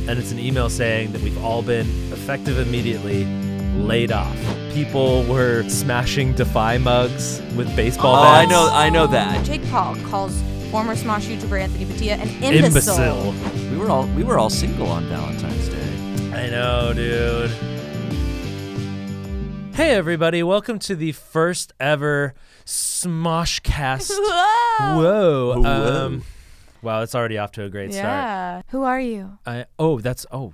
and it's an email saying that we've all been, effective immediately, laid off. People were smashing Defy mugs with baseball bats. I know that. Jake Paul calls former Smosh YouTuber Anthony Padilla an imbecile. We were all single on Valentine's Day. I know, dude. Hey, everybody. Welcome to the first ever SmoshCast. Whoa. Wow, it's already off to a great start. Yeah. Who are you?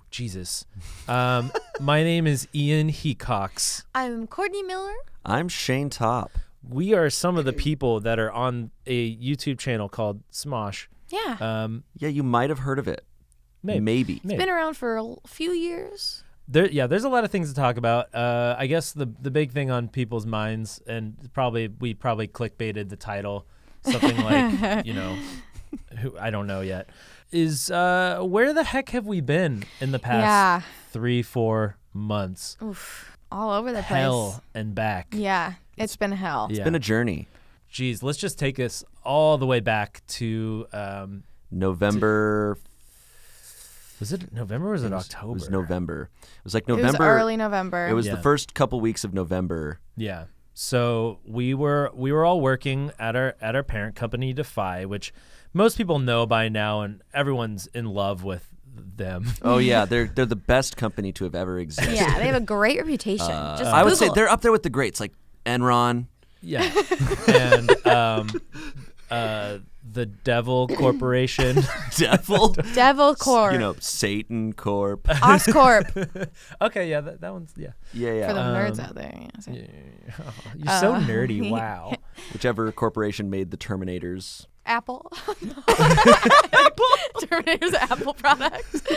Jesus. My name is Ian Hecox. I'm Courtney Miller. I'm Shayne Top. We are some of the people that are on a YouTube channel called Smosh. Yeah. Yeah, you might have heard of it. Maybe. It's been around for a few years. There's a lot of things to talk about. I guess the big thing on people's minds, and we probably clickbaited the title, something like, who I don't know yet, is where the heck have we been in the past 3-4 months? Oof, all over the place. Hell and back. Yeah, it's been hell. It's been a journey. Geez, let's just take us all the way back to November. Was it November or was it October? It was November. It was like November. It was early November. It was the first couple weeks of November. Yeah. So we were all working at our parent company, Defy, which most people know by now, and everyone's in love with them. Oh yeah, they're the best company to have ever existed. Yeah, they have a great reputation. I would say they're up there with the greats, like Enron. Yeah, and the Devil Corporation. Devil Corp. Satan Corp. Oscorp. Okay, yeah, that one's Yeah. For the nerds out there. You're so nerdy. Wow. Whichever corporation made the Terminators. Apple. Terminator's Apple product.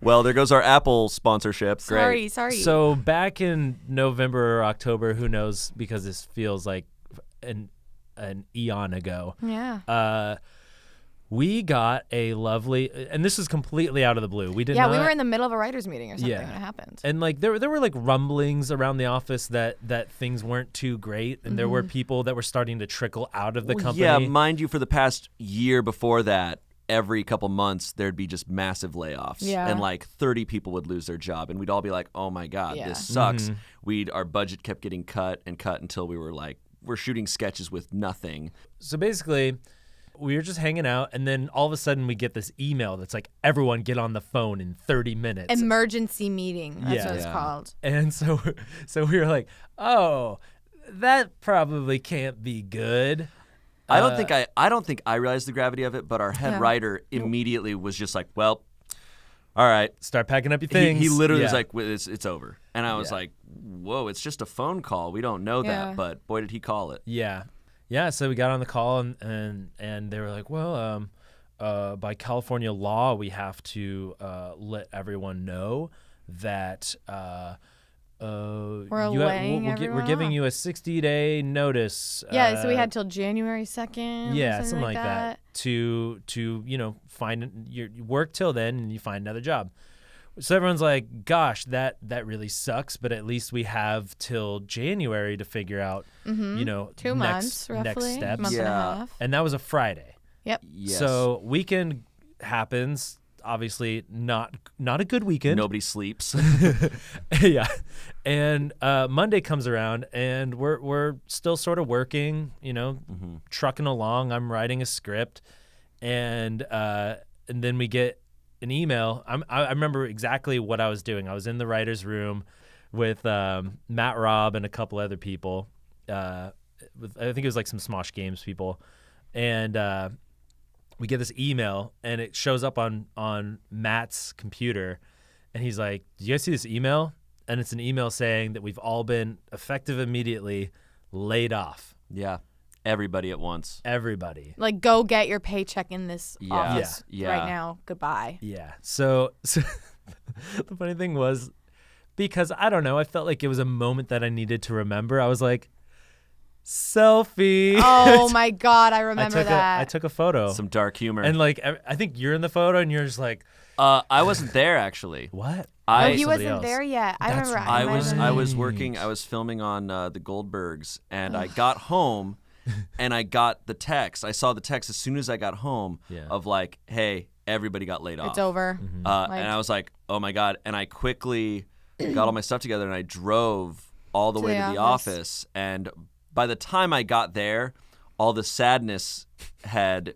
Well, there goes our Apple sponsorship. Sorry. So back in November or October, who knows, because this feels like an eon ago. Yeah. We got a lovely, and this is completely out of the blue. We did not. Yeah, we were in the middle of a writer's meeting or something when it happened. And like there were like rumblings around the office that things weren't too great, and there were people that were starting to trickle out of the company. Yeah, mind you, for the past year before that, every couple months there'd be just massive layoffs. Yeah. And like 30 people would lose their job, and we'd all be like, "Oh my god, this sucks." Our budget kept getting cut until we were like, we're shooting sketches with nothing. So basically, we were just hanging out, and then all of a sudden we get this email that's like, everyone get on the phone in 30 minutes. Emergency meeting. That's what it's called. And so we were like, oh, that probably can't be good. I don't think I realized the gravity of it, but our head writer immediately was just like, well, all right. Start packing up your things. He literally was like, it's over. And I was like, whoa, it's just a phone call. We don't know that, but boy, did he call it. Yeah. Yeah, so we got on the call, and they were like, well, by California law, we have to let everyone know that we're giving you a 60-day notice. Yeah, so we had till January 2nd. Yeah, something like that to find your work till then, and you find another job. So everyone's like, gosh, that really sucks, but at least we have till January to figure out, 2 months, roughly, next steps. month and a half. And that was a Friday. Yep. Yes. So weekend happens, obviously not a good weekend. Nobody sleeps. Yeah. And Monday comes around, and we're still sort of working, trucking along. I'm writing a script, and then we get an email. I remember exactly what I was doing. I was in the writer's room with Matt Robb and a couple other people. I think it was like some Smosh Games people. And we get this email, and it shows up on Matt's computer. And he's like, "Do you guys see this email?" And it's an email saying that we've all been, effective immediately, laid off. Yeah. Everybody at once. Everybody. Like, go get your paycheck in this office Yeah. right now. Goodbye. Yeah. So the funny thing was, because I don't know, I felt like it was a moment that I needed to remember. I was like, selfie. Oh my God, I remember that. I took a photo. Some dark humor. And like, I think you're in the photo, and you're just like, I wasn't there actually. What? He wasn't there yet. I remember. I was working. I was filming on the Goldbergs, and I got home. And I got the text. I saw the text as soon as I got home of like, hey, everybody got laid off. It's over. And I was like, oh my God. And I quickly got all my stuff together and I drove all the way to the office. And by the time I got there, all the sadness had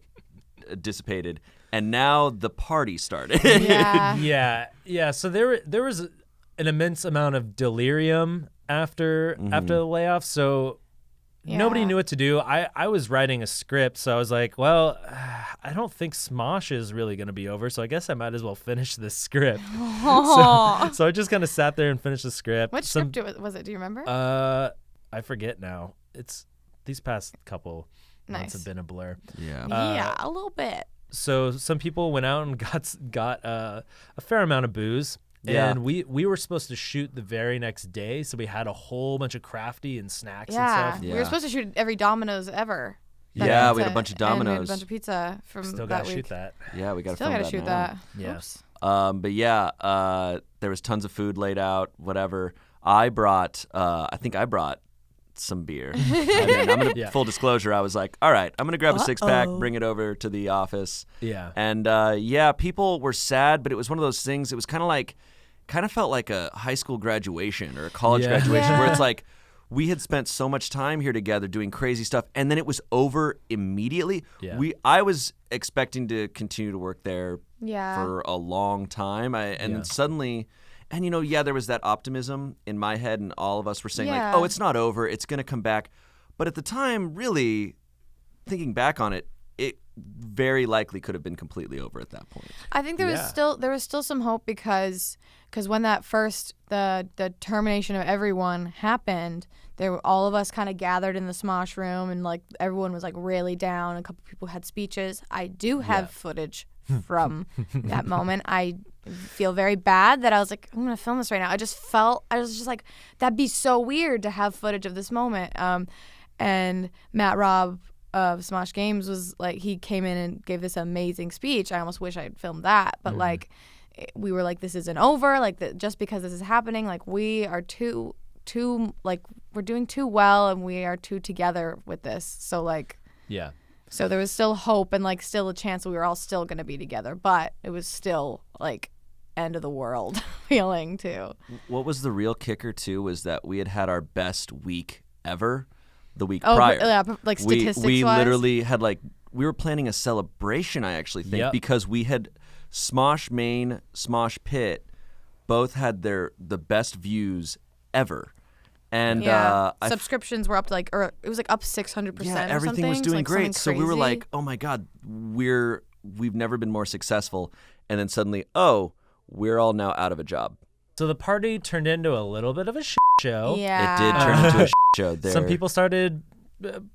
dissipated. And now the party started. Yeah. So there was an immense amount of delirium after the layoff. So nobody knew what to do. I was writing a script, so I was like, well, I don't think Smosh is really going to be over, so I guess I might as well finish this script. So I just kind of sat there and finished the script. What script was it? Do you remember? I forget now. It's these past couple months have been a blur. Yeah, a little bit. So some people went out and got a fair amount of booze. And we were supposed to shoot the very next day, so we had a whole bunch of crafty and snacks and stuff. We were supposed to shoot every Domino's ever. Yeah, we had a bunch of Domino's. And we had a bunch of pizza from Still that gotta week. shoot that. Yeah, we got to Still film gotta shoot now. that. Yeah. Oops. But yeah, there was tons of food laid out, whatever. I brought some beer. Full disclosure, I was like, all right, I'm going to grab a 6-pack, bring it over to the office. Yeah. And people were sad, but it was one of those things, it was kind of felt like a high school graduation or a college graduation where it's like, we had spent so much time here together doing crazy stuff, and then it was over immediately. Yeah. I was expecting to continue to work there Yeah. for a long time. Then suddenly, and there was that optimism in my head, and all of us were saying like, oh, it's not over, it's going to come back. But at the time, really, thinking back on it, it very likely could have been completely over at that point. I think there was still some hope because when that first the termination of everyone happened, all of us kind of gathered in the Smosh room, and like everyone was like really down. A couple people had speeches. I do have footage from that moment. I feel very bad that I was like, I'm gonna film this right now. I was just like, that'd be so weird to have footage of this moment. And Matt Robb of Smosh Games was like, he came in and gave this amazing speech. I almost wish I had filmed that, but like, we were like, this isn't over. Like, just because this is happening, like, we are too like, we're doing too well, and we are too together with this. So like, so there was still hope and like still a chance we were all still gonna be together, but it was still like end of the world feeling too. What was the real kicker too was that we had our best week ever the week prior. Yeah, like statistics we wise. literally had we were planning a celebration, I actually think, because we had Smosh Main, Smosh Pit both had the best views ever. And subscriptions were up to like, or it was like up 600%. Yeah, everything was doing great. So we were like, oh my God, we've never been more successful. And then suddenly, we're all now out of a job. So the party turned into a little bit of a show. Yeah. It did turn into a show there. Some people started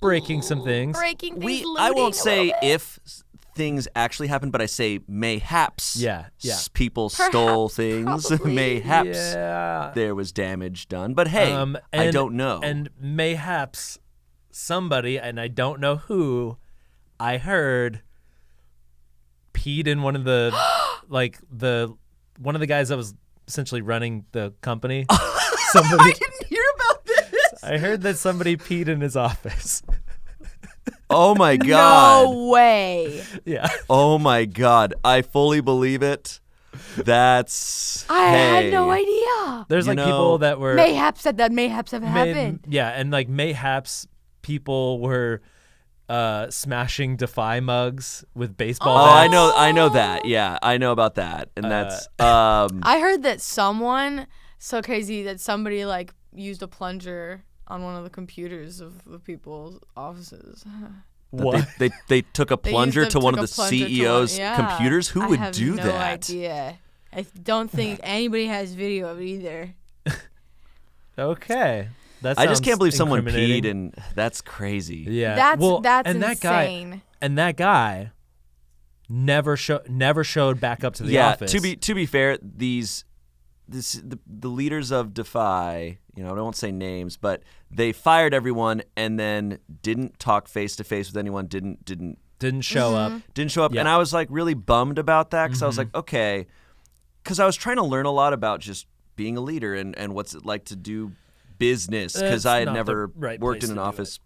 breaking some things. I won't say if things actually happened, but I say mayhaps. People stole things. Mayhaps there was damage done. But hey, I don't know. And mayhaps somebody, and I don't know who, I heard peed in one of the one of the guys that was essentially running the company. I didn't hear about this. I heard that somebody peed in his office. Oh my God. No way. Yeah. Oh my God. I fully believe it. I had no idea. There's people that were mayhaps said that mayhaps have happened. Yeah, and like mayhaps people were smashing Defy mugs with baseball bats. I know that. Yeah, I know about that. And that's I heard that somebody like used a plunger on one of the computers of the people's offices. What? They took a plunger to one of the CEO's computers? Who would do that? I have no idea. I don't think anybody has video of it either. Okay. I just can't believe someone peed, and that's crazy. Yeah. That's and insane. That guy never showed back up to the office. To be fair, the leaders of Defy, I won't say names, but they fired everyone and then didn't talk face to face with anyone. Didn't show up. Didn't show up, and I was like really bummed about that because I was like, okay, because I was trying to learn a lot about just being a leader and what's it like to do business because I had never worked in an office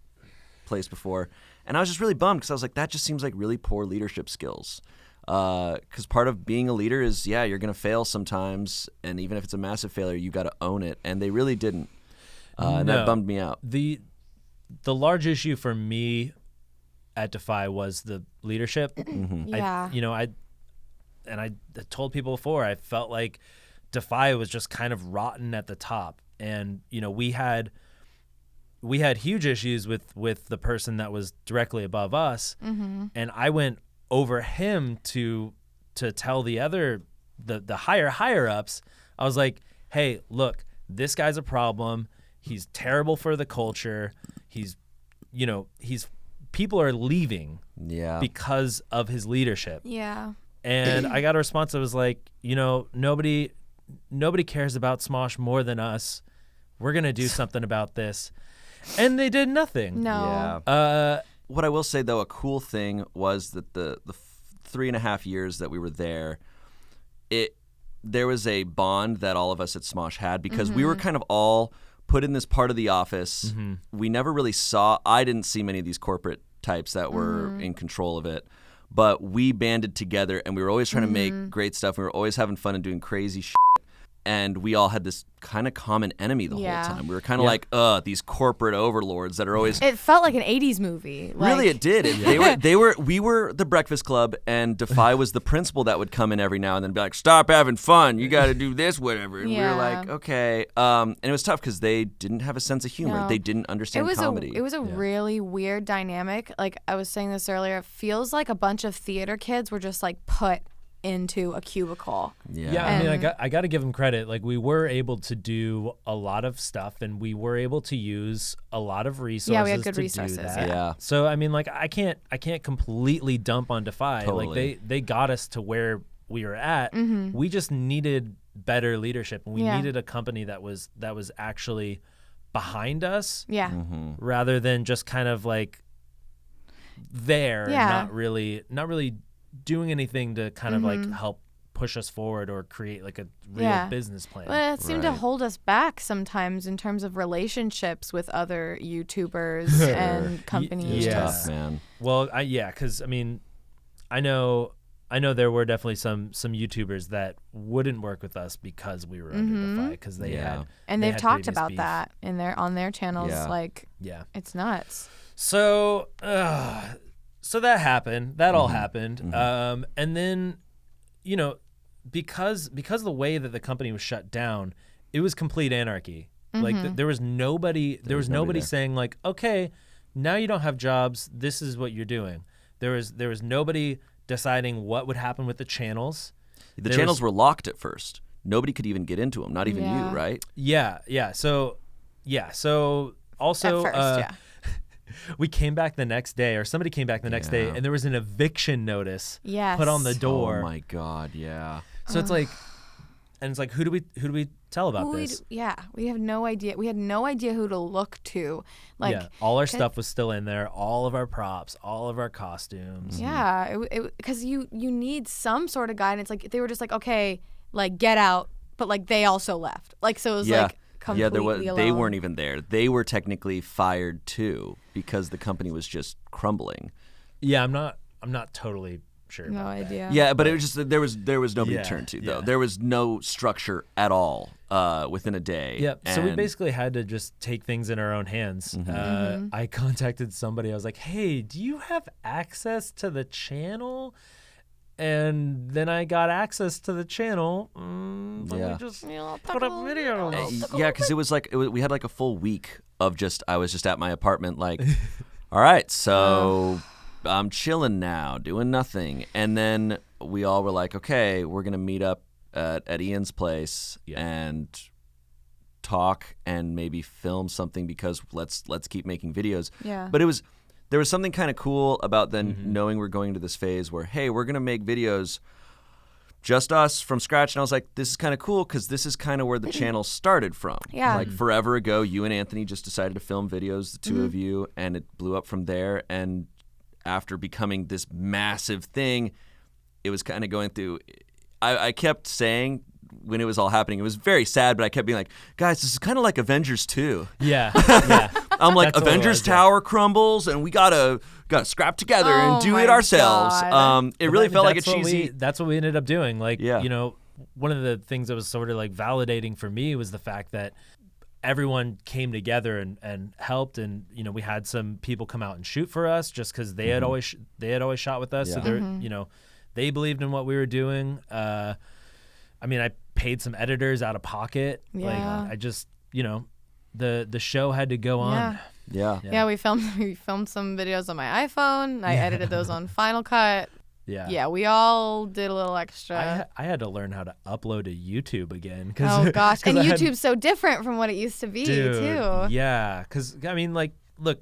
place before, and I was just really bummed because I was like, that just seems like really poor leadership skills. Because part of being a leader is, you're going to fail sometimes. And even if it's a massive failure, you got to own it. And they really didn't. And that bummed me out. The large issue for me at Defy was the leadership. Yeah. I told people before, I felt like Defy was just kind of rotten at the top. And, we had huge issues with the person that was directly above us. And I went over him to tell the other, the higher ups. I was like, hey, look, this guy's a problem. He's terrible for the culture. People are leaving because of his leadership. Yeah. And I got a response that was like, nobody cares about Smosh more than us. We're going to do something about this. And they did nothing. No. Yeah. What I will say, though, a cool thing was that the 3.5 years that we were there, there was a bond that all of us at Smosh had because we were kind of all put in this part of the office. We never really I didn't see many of these corporate types that were in control of it, but we banded together and we were always trying to make great stuff. We were always having fun and doing crazy shit. And we all had this kind of common enemy the whole time. We were kind of like, these corporate overlords that are always. It felt like an '80s movie. Really, it did. We were the Breakfast Club, and Defy was the principal that would come in every now and then and be like, "Stop having fun. You got to do this, whatever." And we were like, "Okay." And it was tough because they didn't have a sense of humor. No. They didn't understand comedy. It was a really weird dynamic. Like I was saying this earlier, it feels like a bunch of theater kids were just like put into a cubicle. Yeah, I mean, I got to give them credit. Like we were able to do a lot of stuff, and we were able to use a lot of resources. Yeah, we had good to resources. Do that. Yeah. So I mean, like I can't completely dump on Defy. Totally. Like they got us to where we were at. We just needed better leadership, and we needed a company that was actually behind us. Yeah. Rather than just kind of like there, and not really doing anything to kind of like help push us forward or create like a real business plan. Well, it seemed to hold us back sometimes in terms of relationships with other YouTubers and companies. It was tough, man. Well, because I mean, I know there were definitely some YouTubers that wouldn't work with us because we were under Defy because they had and they've talked about beef. that on their channels. Yeah. Like, it's nuts. So that happened. That all happened. And then, because of the way that the company was shut down, it was complete anarchy. Like there was nobody. There was nobody saying like, okay, now you don't have jobs. This is what you're doing. There was nobody deciding what would happen with the channels. The channels were locked at first. Nobody could even get into them. Not even you, right? Yeah. So also. At first, we came back the next day, or somebody came back the next day, and there was an eviction notice put on the door. Oh my God, yeah. So it's like, and it's like, who do we tell about this? We have no idea. We had no idea who to look to. Like, all our stuff was still in there, all of our props, all of our costumes. Yeah, because you need some sort of guidance. Like they were just like, okay, like get out, but like they also left. Like so it was like. They weren't even there. They were technically fired too because the company was just crumbling. Yeah, I'm not totally sure. No about idea. That. Yeah, but it was just there was nobody to turn to though. There was no structure at all within a day. Yeah, so we basically had to just take things in our own hands. I contacted somebody. I was like, "Hey, do you have access to the channel?" And then I got access to the channel. Let me just put up video. Yeah, because it was like we had like a full week of I was just at my apartment like, all right, so I'm chilling now, doing nothing. And then we all were like, okay, we're going to meet up at Ian's place and talk and maybe film something because let's keep making videos. Yeah. But there was something kind of cool about then knowing we're going to this phase where, hey, we're going to make videos just us from scratch. And I was like, this is kind of cool because this is kind of where the channel started from. Yeah. Like forever ago, you and Anthony just decided to film videos, the two of you, and it blew up from there. And after becoming this massive thing, it was kind of going through. I kept saying when it was all happening, it was very sad, but I kept being like, guys, this is kind of like Avengers 2. Yeah. I'm like, That's what it Avengers was, yeah. Tower crumbles, and we gotta scrap together and Oh do my it ourselves. God. It really felt like a That's what cheesy. that's what we ended up doing. Like, Yeah. you know, one of the things that was sort of like validating for me was the fact that everyone came together and helped, and you know, we had some people come out and shoot for us just because they had always shot with us, so Yeah. they're you know, they believed in what we were doing. I mean, I paid some editors out of pocket. Yeah. Like, I just, you know, the show had to go on. Yeah. Yeah, we filmed some videos on my iPhone. I edited those on Final Cut. Yeah, we all did a little extra. I had to learn how to upload to YouTube again. Oh gosh, and I had- YouTube's so different from what it used to be too. Yeah, because I mean, like, look,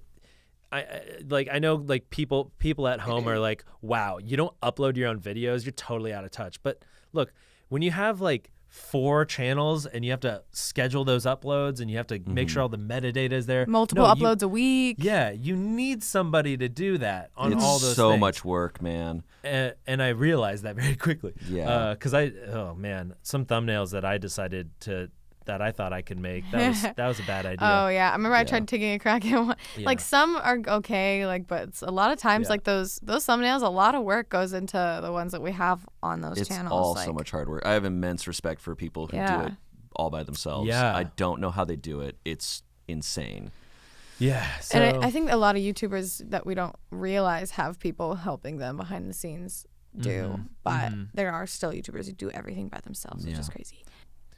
I know like people at home are like, wow, you don't upload your own videos, you're totally out of touch. But look, when you have like 4 channels and you have to schedule those uploads and you have to make sure all the metadata is there, Multiple uploads a week. Yeah, you need somebody to do that on It's all those so things. much work, man. And I realized that very quickly. Yeah. Because oh man, some thumbnails that I decided that I thought I could make, that was a bad idea. Oh yeah, I remember I tried taking a crack at one. Like some are okay, like, but it's a lot of times like those thumbnails, a lot of work goes into the ones that we have on those It's channels. all like, so much hard work. I have immense respect for people who do it all by themselves. Yeah. I don't know how they do it. It's insane. Yeah. So, And I think a lot of YouTubers that we don't realize have people helping them behind the scenes do, but there are still YouTubers who do everything by themselves, which is crazy.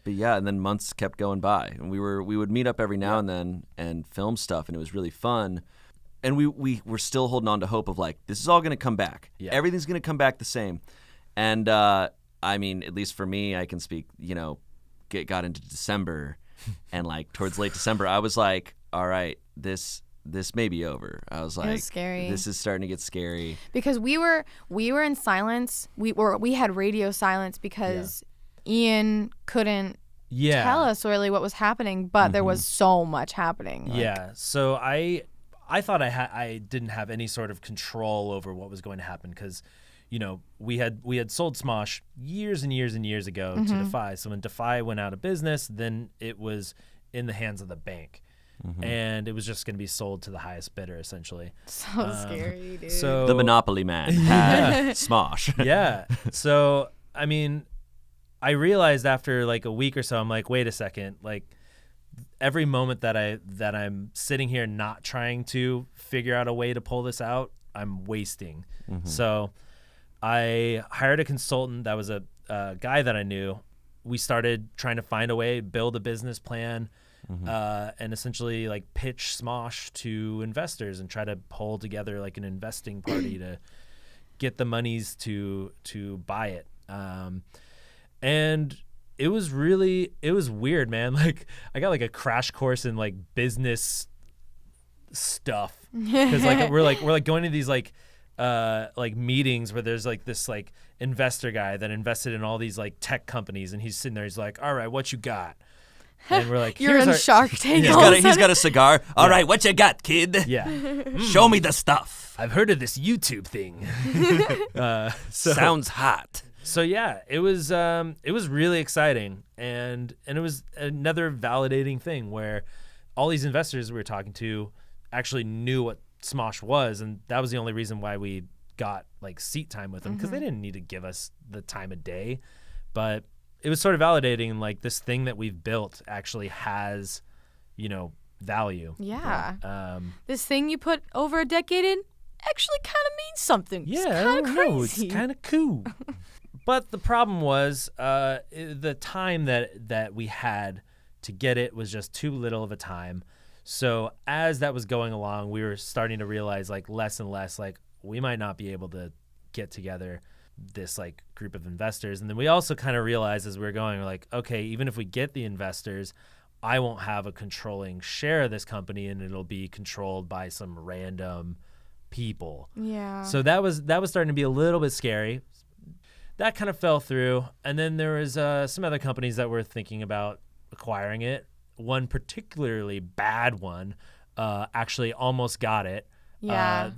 But yeah, and then months kept going by, and we would meet up every now and then and film stuff, and it was really fun. And we were still holding on to hope of like, this is all going to come back. Yeah. Everything's going to come back the same. And I mean, at least for me, I can speak. You know, got into December, and like towards late December, I was like, all right, this may be over. I was like, was scary. This is starting to get scary. Because we were in silence. We had radio silence because Ian couldn't tell us really what was happening, but there was so much happening. Like, yeah. So I thought I didn't have any sort of control over what was going to happen because, you know, we had sold Smosh years and years and years ago to Defy. So when Defy went out of business, then it was in the hands of the bank. And it was just going to be sold to the highest bidder, essentially. So scary, dude. So The Monopoly Man had Smosh. yeah. So I mean, I realized after like a week or so, I'm like, wait a second, like every moment that I'm sitting here not trying to figure out a way to pull this out, I'm wasting. So I hired a consultant that was a guy that I knew. We started trying to find a way, build a business plan, and essentially like pitch Smosh to investors and try to pull together like an investing party to get the monies to buy it. And it was weird, man. Like I got like a crash course in like business stuff because like we're going to these like meetings where there's like this like investor guy that invested in all these like tech companies, and he's sitting there, he's like, all right, what you got? And we're like, You're here's in our- Shark Tank. He's all of a got sudden. a cigar. All right, what you got, kid? Yeah. Show me the stuff. I've heard of this YouTube thing. Sounds hot. So yeah, it was really exciting, and it was another validating thing where all these investors we were talking to actually knew what Smosh was, and that was the only reason why we got like seat time with them, because they didn't need to give us the time of day, but it was sort of validating, like this thing that we've built actually has, you know, value. Yeah. This thing you put over a decade in actually kind of means something. Yeah, It's I kind don't of know. crazy. It's kind of cool. But the problem was the time that we had to get it was just too little of a time. So as that was going along, we were starting to realize like less and less like we might not be able to get together this like group of investors. And then we also kind of realized as we were going, we're like, okay, even if we get the investors, I won't have a controlling share of this company, and it'll be controlled by some random people. Yeah. So that was starting to be a little bit scary. That kind of fell through. And then there was some other companies that were thinking about acquiring it. One particularly bad one actually almost got it. Yeah.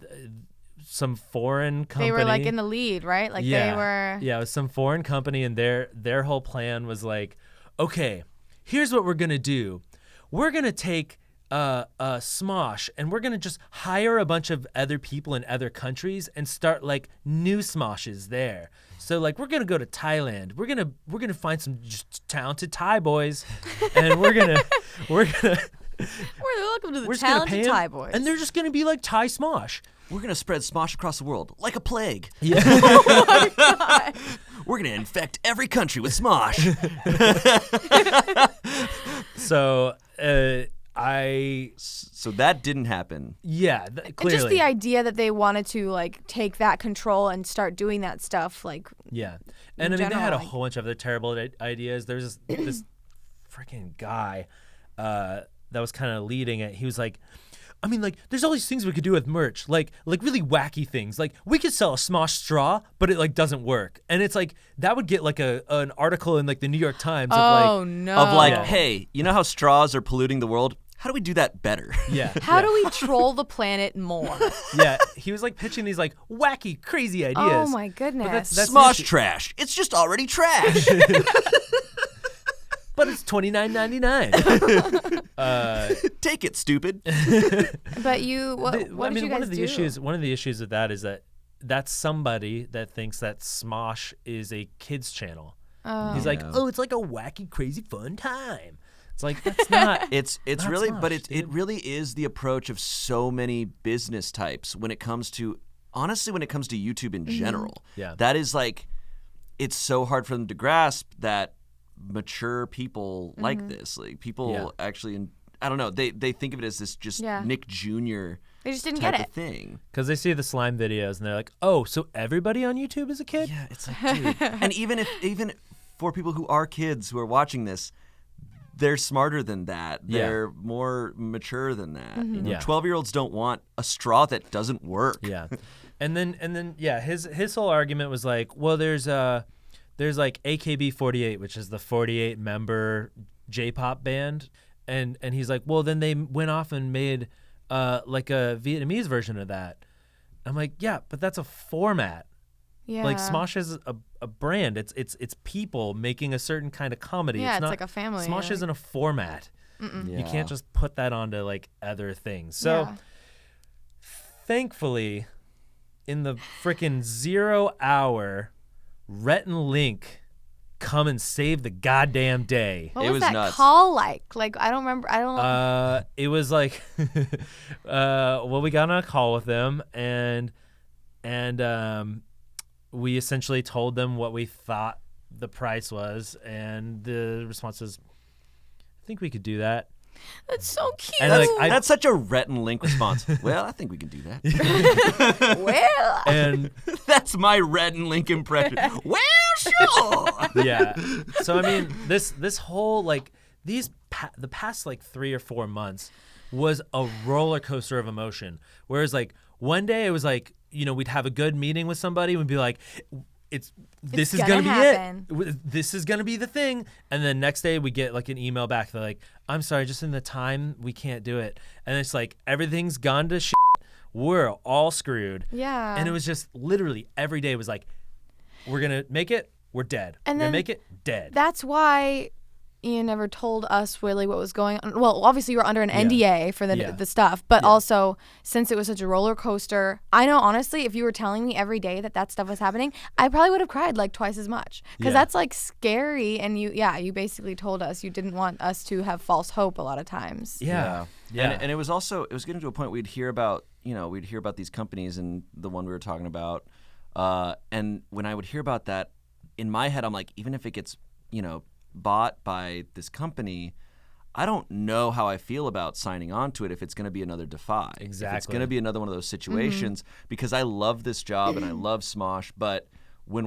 Some foreign company. They were like in the lead, right? Like they were. Yeah, it was some foreign company, and their whole plan was like, okay, here's what we're gonna do. We're gonna take Smosh, and we're gonna just hire a bunch of other people in other countries and start like new Smoshes there. So like we're gonna go to Thailand. We're gonna find some just talented Thai boys, and we're gonna welcome to the talented Thai boys. and they're just gonna be like Thai Smosh. We're gonna spread Smosh across the world like a plague. Yeah. Oh my God. We're gonna infect every country with Smosh. So So that didn't happen. yeah, clearly. Just the idea that they wanted to like take that control and start doing that stuff, like Yeah, and I mean they had a general, whole bunch of other terrible ideas. There's this freaking guy that was kind of leading it. He was like, I mean, like, there's all these things we could do with merch, like really wacky things. Like, we could sell a Smosh straw, but it like doesn't work, and it's like that would get like an article in like the New York Times oh of no, Yeah. hey, you know how straws are polluting the world? How do we do that better? like yeah, how yeah. do we troll the planet more? Yeah, he was like pitching these like wacky, crazy ideas. Oh my goodness. that's Smosh the issue. trash. It's just already trash. But it's $29.99. Take it, stupid. But you, what did you guys one of the do? issues with that is that that's somebody that thinks that Smosh is a kids channel. He's like, Yeah. oh, it's like a wacky, crazy, fun time. It's like that's not. It's Not really, Smosh, but it dude. really is the approach of so many business types when it comes to, honestly, when it comes to YouTube in general. Yeah. That is like, it's so hard for them to grasp that mature people like this. Like people Yeah. actually, I don't know, they think of it as this just Yeah. Nick Jr. They just didn't type get of it. thing. Because they see the slime videos and they're like, oh, so everybody on YouTube is a kid? Yeah, it's like, dude. And even for people who are kids who are watching this, they're smarter than that. Yeah. They're more mature than that. You know, Yeah. 12-year-olds don't want a straw that doesn't work. Yeah. And then yeah, his whole argument was like, well, there's like AKB48, which is the 48 member J-pop band, and he's like, well, then they went off and made like a Vietnamese version of that. I'm like, yeah, but that's a format. Yeah. Like Smosh is a brand. It's people making a certain kind of comedy. Yeah, it's not, like a family, Smosh like- isn't a format. Yeah. You can't just put that onto like other things. So Yeah. thankfully, in the freaking 0 hour, Rhett and Link come and save the goddamn day. What It was was that nuts. call like? Like I don't remember. I don't. It was like, well, we got on a call with them and we essentially told them what we thought the price was, and the response was, I think we could do that. That's so cute. And like, That's such a Rhett and Link response. Well, I think we can do that. well, And That's my Rhett and Link impression. Well, sure. yeah. So I mean, this whole like the past like 3 or 4 months was a roller coaster of emotion. Whereas like one day it was like, you know, we'd have a good meeting with somebody and we'd be like, this is gonna be happen. it. This is gonna be the thing. And then next day we get like an email back. They're like, I'm sorry, just in the time we can't do it. And it's like everything's gone to shit. We're all screwed. yeah. And it was just literally every day was like, we're gonna make it, we're dead. And we're gonna then make it, dead. That's why Ian never told us really what was going on. Well, obviously you were under an NDA for the stuff, but also since it was such a roller coaster, I know honestly, if you were telling me every day that stuff was happening, I probably would have cried like twice as much because that's like scary. And you basically told us you didn't want us to have false hope a lot of times. Yeah. And it was getting to a point we'd hear about these companies and the one we were talking about. And when I would hear about that, in my head, I'm like, even if it gets, bought by this company, I don't know how I feel about signing on to it if it's going to be another Defy. If it's Exactly. going to be another one of those situations because I love this job and I love Smosh, but when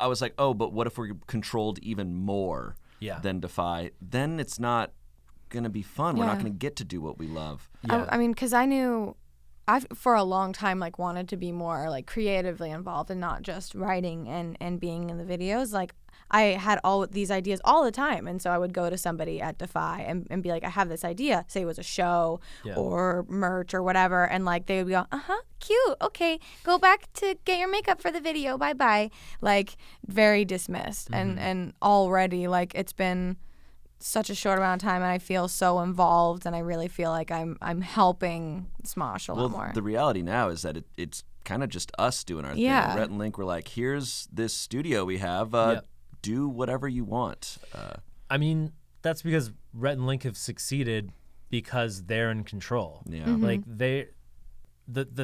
I was like, oh, but what if we're controlled even more than Defy? Then it's not going to be fun. We're not going to get to do what we love. Yeah. I mean, because I've for a long time like wanted to be more like creatively involved and not just writing and being in the videos. Like I had all these ideas all the time, and so I would go to somebody at Defy and be like, I have this idea, say it was a show or merch or whatever, and like they would go, cute, okay, go back to get your makeup for the video, bye. Like very dismissed. And already like it's been such a short amount of time, and I feel so involved, and I really feel like I'm helping Smosh a lot more. The reality now is that it's kind of just us doing our thing. Rhett and Link were like, here's this studio we have. Do whatever you want. I mean, that's because Rhett and Link have succeeded because they're in control. Yeah. Like the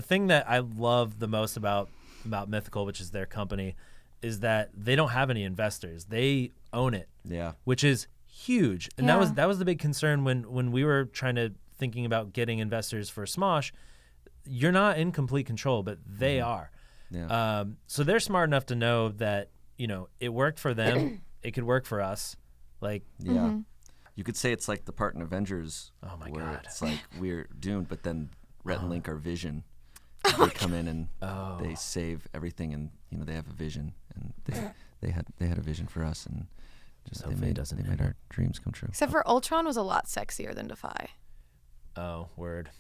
thing that I love the most about Mythical, which is their company, is that they don't have any investors. They own it. Yeah. Which is huge. And that was the big concern when we were thinking about getting investors for Smosh. You're not in complete control, but they are. Yeah. So they're smart enough to know that, it worked for them. It could work for us. Like, yeah. You could say it's like the part in Avengers. Oh my where God. It's like we're doomed, but then Rhett and Link are Vision. They come in and they save everything, and they have a vision, and they had a vision for us, and just they made our dreams come true. Except for Ultron was a lot sexier than Defy. Oh, word.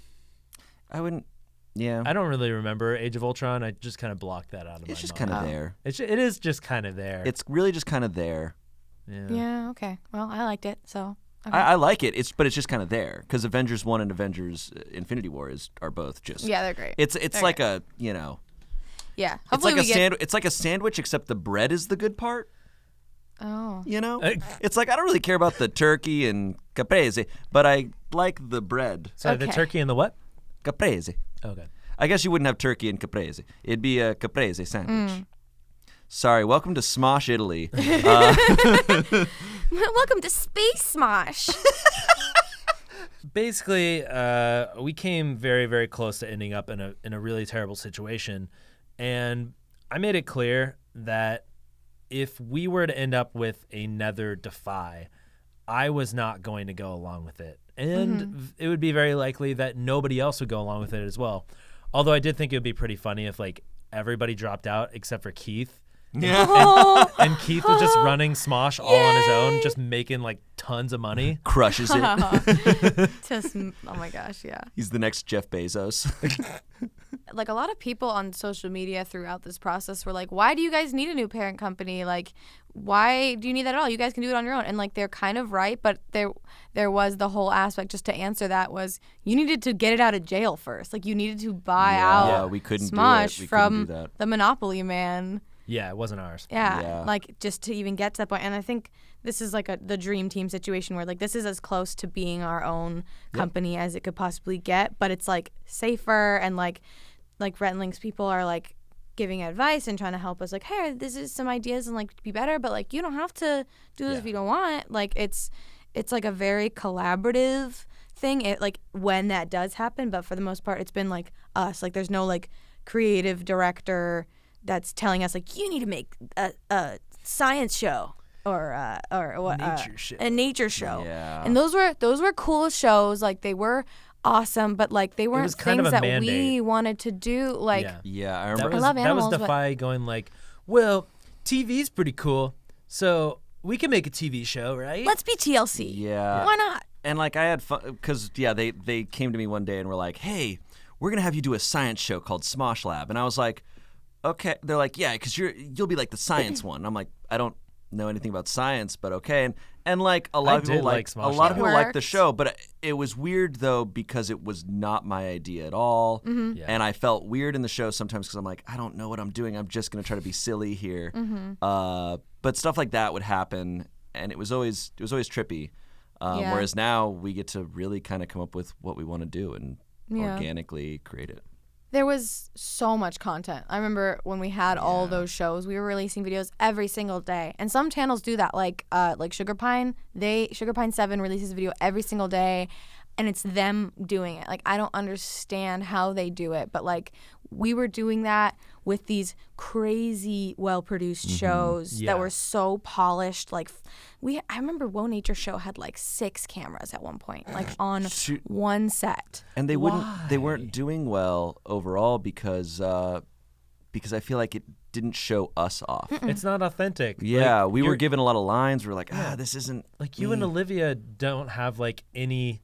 I wouldn't. Yeah. I don't really remember Age of Ultron. I just kind of blocked that out of my mind. It's just kind of there. It is just kind of there. It's really just kind of there. Yeah. Okay. Well, I liked it, so. Okay. I like it. But it's just kind of there because Avengers 1 and Avengers Infinity War are both just. Yeah, they're great. It's they're like great. Yeah. Hopefully it's like a sandwich, except the bread is the good part. Oh. It's like I don't really care about the turkey and caprese, but I like the bread. So the turkey and the what? Caprese. Okay. I guess you wouldn't have turkey and caprese. It'd be a caprese sandwich. Sorry, welcome to Smosh, Italy. Welcome to Space Smosh. Basically, we came very, very close to ending up in a really terrible situation, and I made it clear that if we were to end up with another Defy, I was not going to go along with it, and it would be very likely that nobody else would go along with it as well. Although I did think it would be pretty funny if like everybody dropped out except for Keith. Yeah. And Keith was just running Smosh all on his own, just making like tons of money. Crushes it. Oh my gosh, yeah. He's the next Jeff Bezos. Like a lot of people on social media throughout this process were like, why do you guys need a new parent company? Like, why do you need that at all? You guys can do it on your own. And like, they're kind of right, but there was the whole aspect, just to answer that, was you needed to get it out of jail first. Like, you needed to buy out we couldn't Smosh do it. from do that. the Monopoly man. Yeah, it wasn't ours. Yeah, like just to even get to that point. And I think this is like the dream team situation where like this is as close to being our own company as it could possibly get, but it's like safer, and like Rhett and Link's people are like giving advice and trying to help us, like, hey, this is some ideas and like be better, but like you don't have to do this if you don't want. Like it's like a very collaborative thing. It like when that does happen, but for the most part it's been like us. Like there's no like creative director that's telling us like you need to make a science show or what a nature show. Yeah. And those were cool shows. Like they were awesome, but like they weren't things that we wanted to do. Like I remember I love animals, that was Defy going like, well, TV's pretty cool, so we can make a TV show, right? Let's be TLC. Yeah. Why not? And like I had fun because they came to me one day and were like, hey, we're gonna have you do a science show called Smosh Lab, and I was like, okay. They're like, yeah, because you'll be like the science one. And I'm like, I don't know anything about science, but okay. And like a lot of people like the show, but it was weird though because it was not my idea at all, and I felt weird in the show sometimes because I'm like, I don't know what I'm doing. I'm just gonna try to be silly here. But stuff like that would happen, and it was always trippy. Whereas now we get to really kind of come up with what we want to do and organically create it. There was so much content. I remember when we had all those shows, we were releasing videos every single day. And some channels do that, like Sugar Pine. Sugar Pine 7 releases a video every single day, and it's them doing it. Like I don't understand how they do it, but like we were doing that with these crazy well-produced shows that were so polished. Like I remember Woe Nature Show had like 6 cameras at one point, like on one set. And they weren't doing well overall because I feel like it didn't show us off. It's not authentic. Yeah, like, we were given a lot of lines. We were like, this isn't like you and Olivia don't have like any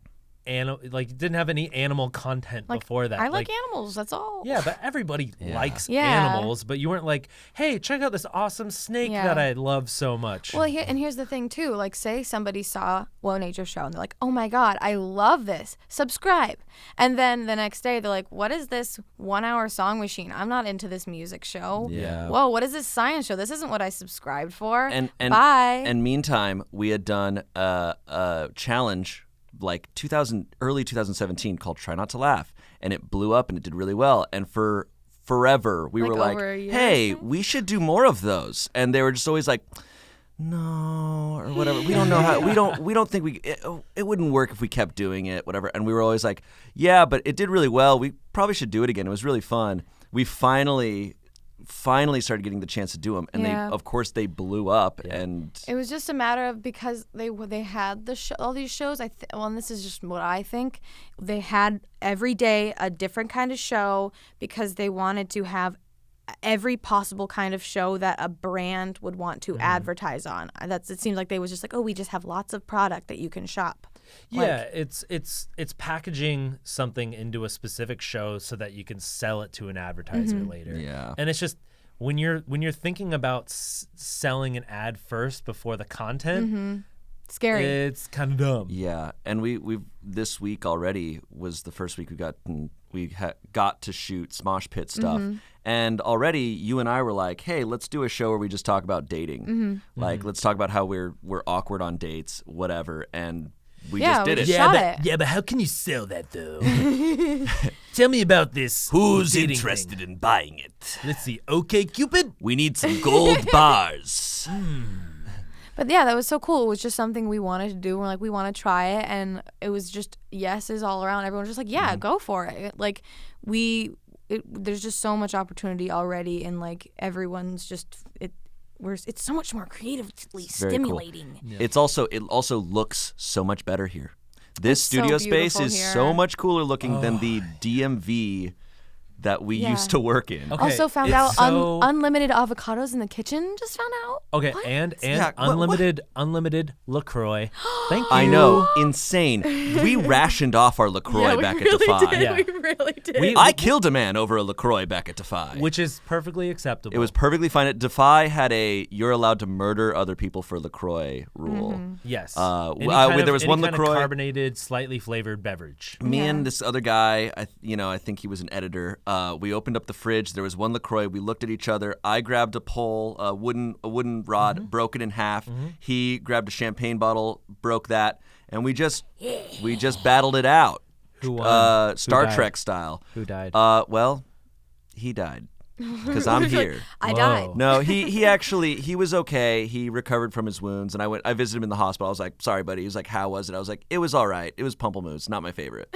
didn't have any animal content before that. I like animals. That's all. Yeah, but everybody likes Yeah. animals. But you weren't like, hey, check out this awesome snake that I love so much. Well, here's the thing too. Like, say somebody saw Whoa Nature Show and they're like, oh my God, I love this. Subscribe. And then the next day they're like, what is this 1 hour song machine? I'm not into this music show. Yeah. Whoa, what is this science show? This isn't what I subscribed for. Bye. Bye. And meantime, we had done a challenge like early 2017 called Try Not to Laugh, and it blew up and it did really well. And for forever, we were like, hey, we should do more of those. And they were just always like, no, or whatever. We don't know how. We don't think it wouldn't work if we kept doing it, whatever. And we were always like, yeah, but it did really well. We probably should do it again. It was really fun. We finally started getting the chance to do them, and of course they blew up. And it was just a matter of, because they had all these shows. And this is just what I think. They had every day a different kind of show because they wanted to have every possible kind of show that a brand would want to advertise on. It seems like they was just like, oh, we just have lots of product that you can shop. Yeah, it's packaging something into a specific show so that you can sell it to an advertiser later. Yeah. And it's just when you're thinking about selling an ad first before the content, scary. It's kind of dumb. Yeah, and we've this week already was the first week we got to shoot Smosh Pit stuff. And already you and I were like, hey, let's do a show where we just talk about dating. Like, let's talk about how we're awkward on dates, whatever. And we just did it. Yeah, but how can you sell that though? Tell me about this. Who's dating interested thing. in buying it? Let's see. Okay, Cupid. We need some gold bars. But yeah, that was so cool. It was just something we wanted to do. We're like, we want to try it, and it was just yeses all around. Everyone was just like, yeah, go for it. Like there's just so much opportunity already, and like everyone's just it's so much more creatively stimulating. Cool. Yeah. It also looks so much better here. This studio so space is here. so much cooler looking than the DMV that we used to work in. Okay, also found out unlimited avocados in the kitchen. Just found out. Okay, what? and Yeah, unlimited LaCroix. Thank you. I know, insane. We rationed off our LaCroix back at Defy. Yeah. We really did. I killed a man over a LaCroix back at Defy. Which is perfectly acceptable. It was perfectly fine. At Defy had you're allowed to murder other people for LaCroix rule. Yes. There was one LaCroix. Carbonated, slightly flavored beverage. Me and this other guy, I think he was an editor. We opened up the fridge. There was one LaCroix. We looked at each other. I grabbed a pole, a wooden rod, broke it in half. He grabbed a champagne bottle, broke that, and we just battled it out. Who won? Star Trek style. Who died? Well, he died because I'm here. I died. No, he was okay. He recovered from his wounds, and I visited him in the hospital. I was like, sorry, buddy. He was like, how was it? I was like, it was all right. It was Pumplemoose, not my favorite.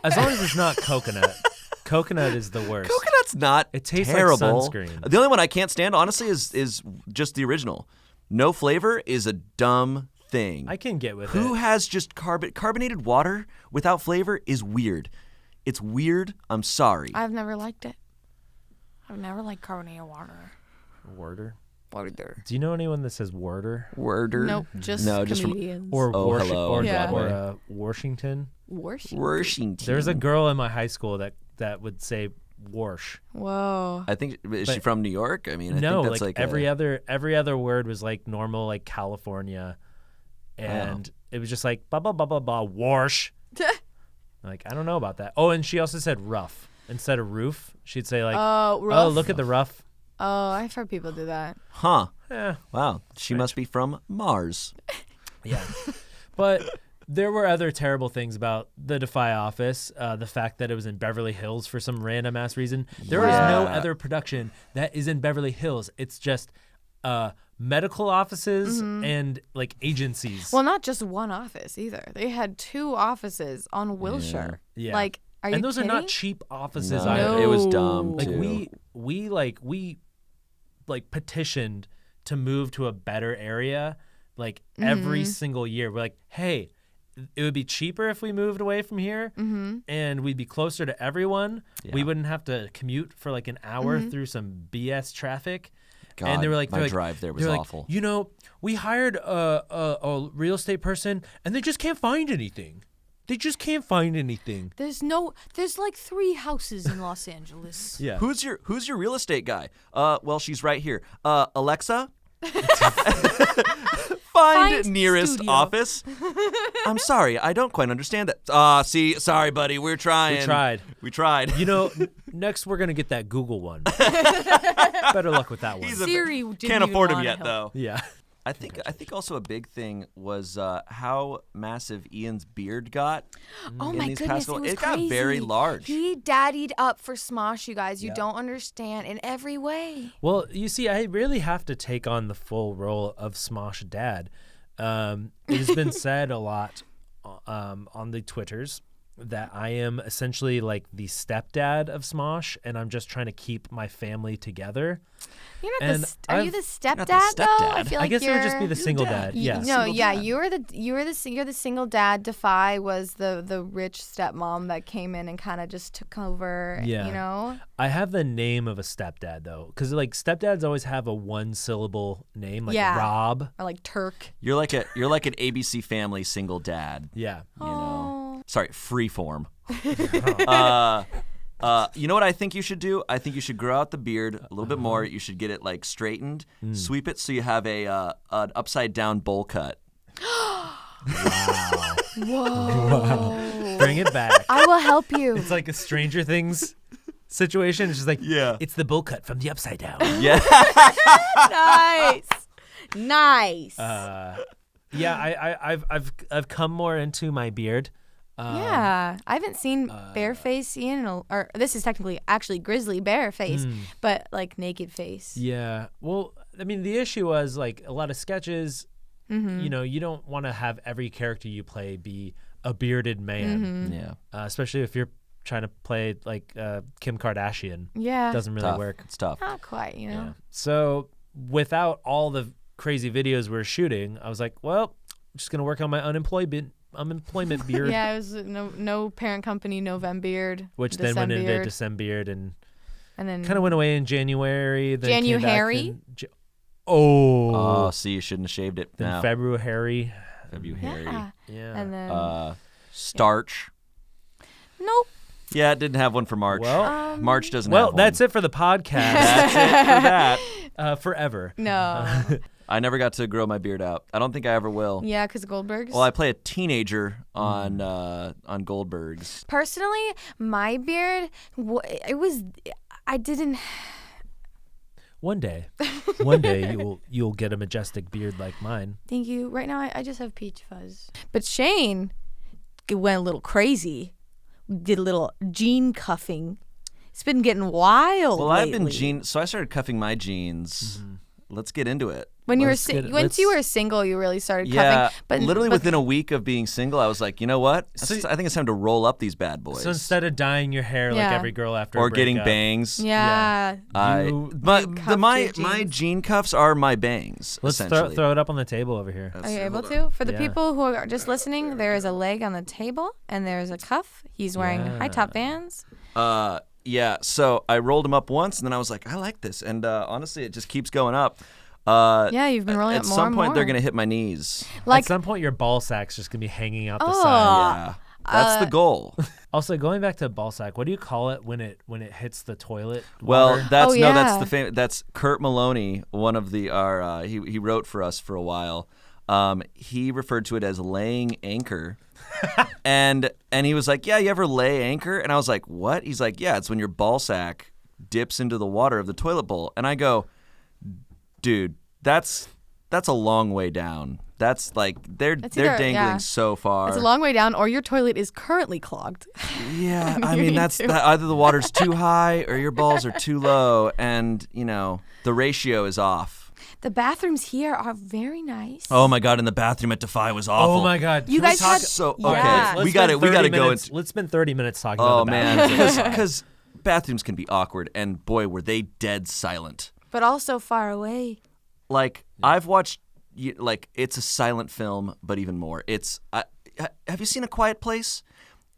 As long as it's not coconut. Coconut is the worst. Coconut's not It tastes terrible. like sunscreen. The only one I can't stand, honestly, is just the original. No flavor is a dumb thing. I can get with it. Who has just carbonated water without flavor is weird. It's weird. I'm sorry. I've never liked it. I've never liked carbonated water. Worder? Worder. Do you know anyone that says worder? Worder? Nope, just comedians. Or hello. or Washington? Washington. There's a girl in my high school that would say Warsh. Whoa. I think is she from New York? I mean, I no, think that's like every other word was like normal, like California, and it was just like blah blah blah blah blah Warsh. Like I don't know about that. Oh, and she also said rough instead of roof. She'd say like, rough. oh, look at the rough. Oh, I've heard people do that. Huh. Yeah. Wow. She must be from Mars. Yeah. But there were other terrible things about the Defy office. The fact that it was in Beverly Hills for some random ass reason. There is no other production that is in Beverly Hills. It's just medical offices and like agencies. Well, not just one office either. They had 2 offices on Wilshire. Yeah. Like, are you and those kidding? are not cheap offices No, either. it was dumb Like too. we petitioned to move to a better area like every single year. We're like, hey, it would be cheaper if we moved away from here and we'd be closer to everyone. Yeah. We wouldn't have to commute for like an hour through some BS traffic. God, and they were like, my drive there was awful. You know, we hired a real estate person and they just can't find anything. They just can't find anything. There's like 3 houses in Los Angeles. Yeah. Who's your real estate guy? Well, she's right here. Alexa, find nearest studio. office. I'm sorry, I don't quite understand that. Sorry, buddy, we're trying. We tried. You know, next we're gonna get that Google one. Better luck with that one. Siri didn't Can't even afford him wanna yet, help. though. Yeah. I think also a big thing was how massive Ian's beard got. Oh in my these goodness, past it was got crazy. very large. He daddied up for Smosh, you guys. You don't understand in every way. Well, you see, I really have to take on the full role of Smosh dad. It has been said a lot on the Twitters that I am essentially like the stepdad of Smosh, and I'm just trying to keep my family together. You're not And are you the stepdad not the though? I stepdad. feel I like guess it would just be you're- the single dad. Yeah. No, Single yeah, dad. you're the single dad. Defy was the rich stepmom that came in and kind of just took over. Yeah. You know. I have the name of a stepdad though, because like stepdads always have a 1-syllable name, like Yeah. Rob. Or like Turk. You're like an ABC Family single dad. Yeah. You know. Oh. Sorry, freeform. You know what I think you should do? I think you should grow out the beard a little bit more. You should get it like straightened, sweep it so you have an upside down bowl cut. Whoa. Bring it back. I will help you. It's like a Stranger Things situation. It's just like, Yeah. it's the bowl cut from the upside down. Yeah. Nice. Yeah, I've come more into my beard. Yeah, I haven't seen bareface Ian, or this is technically actually grizzly bear face, but like naked face. Yeah. Well, I mean, the issue was like a lot of sketches. You know, you don't want to have every character you play be a bearded man, Yeah. especially if you're trying to play like Kim Kardashian. Yeah, Doesn't really Tough. work. It's tough. not quite, you know. So without all the crazy videos we're shooting, I was like, well, I'm just gonna work on my unemployment beard. Yeah, it was no parent company, no Vem beard, Which then went into Decembeard, Decembeard and and then kind of went away in January. Then came back January? in Oh, Oh, see, you shouldn't have shaved it. then No. February. February. yeah, Yeah. and then Starch. nope. Yeah, it didn't have one for March. Well, March doesn't well, have one. that's it for the podcast. That's it for that. Forever. No. I never got to grow my beard out. I don't think I ever will. Yeah, because Goldberg's. Well, I play a teenager on Goldberg's. Personally, my beard, I didn't. One day you'll get a majestic beard like mine. Thank you. Right now, I just have peach fuzz. But Shayne went a little crazy. Did a little jean cuffing. It's been getting wild. Well, I've been lately. so I started cuffing my jeans. Let's get into it. When you were Let's get- once you let's- were single, you really started Yeah, cuffing. But literally but within a week of being single, I was like, you know what? So- I think it's time to roll up these bad boys. So instead of dyeing your hair like Yeah. every girl after or a getting breakup, bangs. Yeah. You cuffed My your jeans. jean cuffs are my bangs. Let's essentially. throw it up on the table over here. Are you able to? For the Yeah. people who are just listening, there is a leg on the table and there's a cuff. He's wearing high top Vans. Yeah, so I rolled them up once, and then I was like, I like this, and honestly, it just keeps going up. Yeah, you've been rolling At it more some and point, more. they're gonna hit my knees. Like At some point, your ball sack's just gonna be hanging out the Oh. side. Yeah, that's the goal. Also, going back to ball sack, what do you call it when it hits the toilet? Well, water? that's Oh, no, that's yeah. the that's Kurt Maloney, one of our he wrote for us for a while. He referred to it as laying anchor. and he was like, yeah, you ever lay anchor? And I was like, what? He's like, yeah, it's when your ball sack dips into the water of the toilet bowl. And I go, dude, that's a long way down. That's like they're either- dangling yeah. so far. it's a long way down, or your toilet is currently clogged. Yeah, I You mean need that's to. either the water's too high or your balls are too low, and the ratio is off. The bathrooms here are very nice. Oh my god! And the bathroom at Defy was awful. Oh my God! You Can we guys talk- had So Yeah. okay, Let's we got spend to 30 go minutes- into. Let's spend 30 minutes talking Oh about the man, bathroom. because bathrooms can be awkward, and boy, were they dead silent. But also far away. Like I've watched, it's a silent film, but even more. Have you seen A Quiet Place?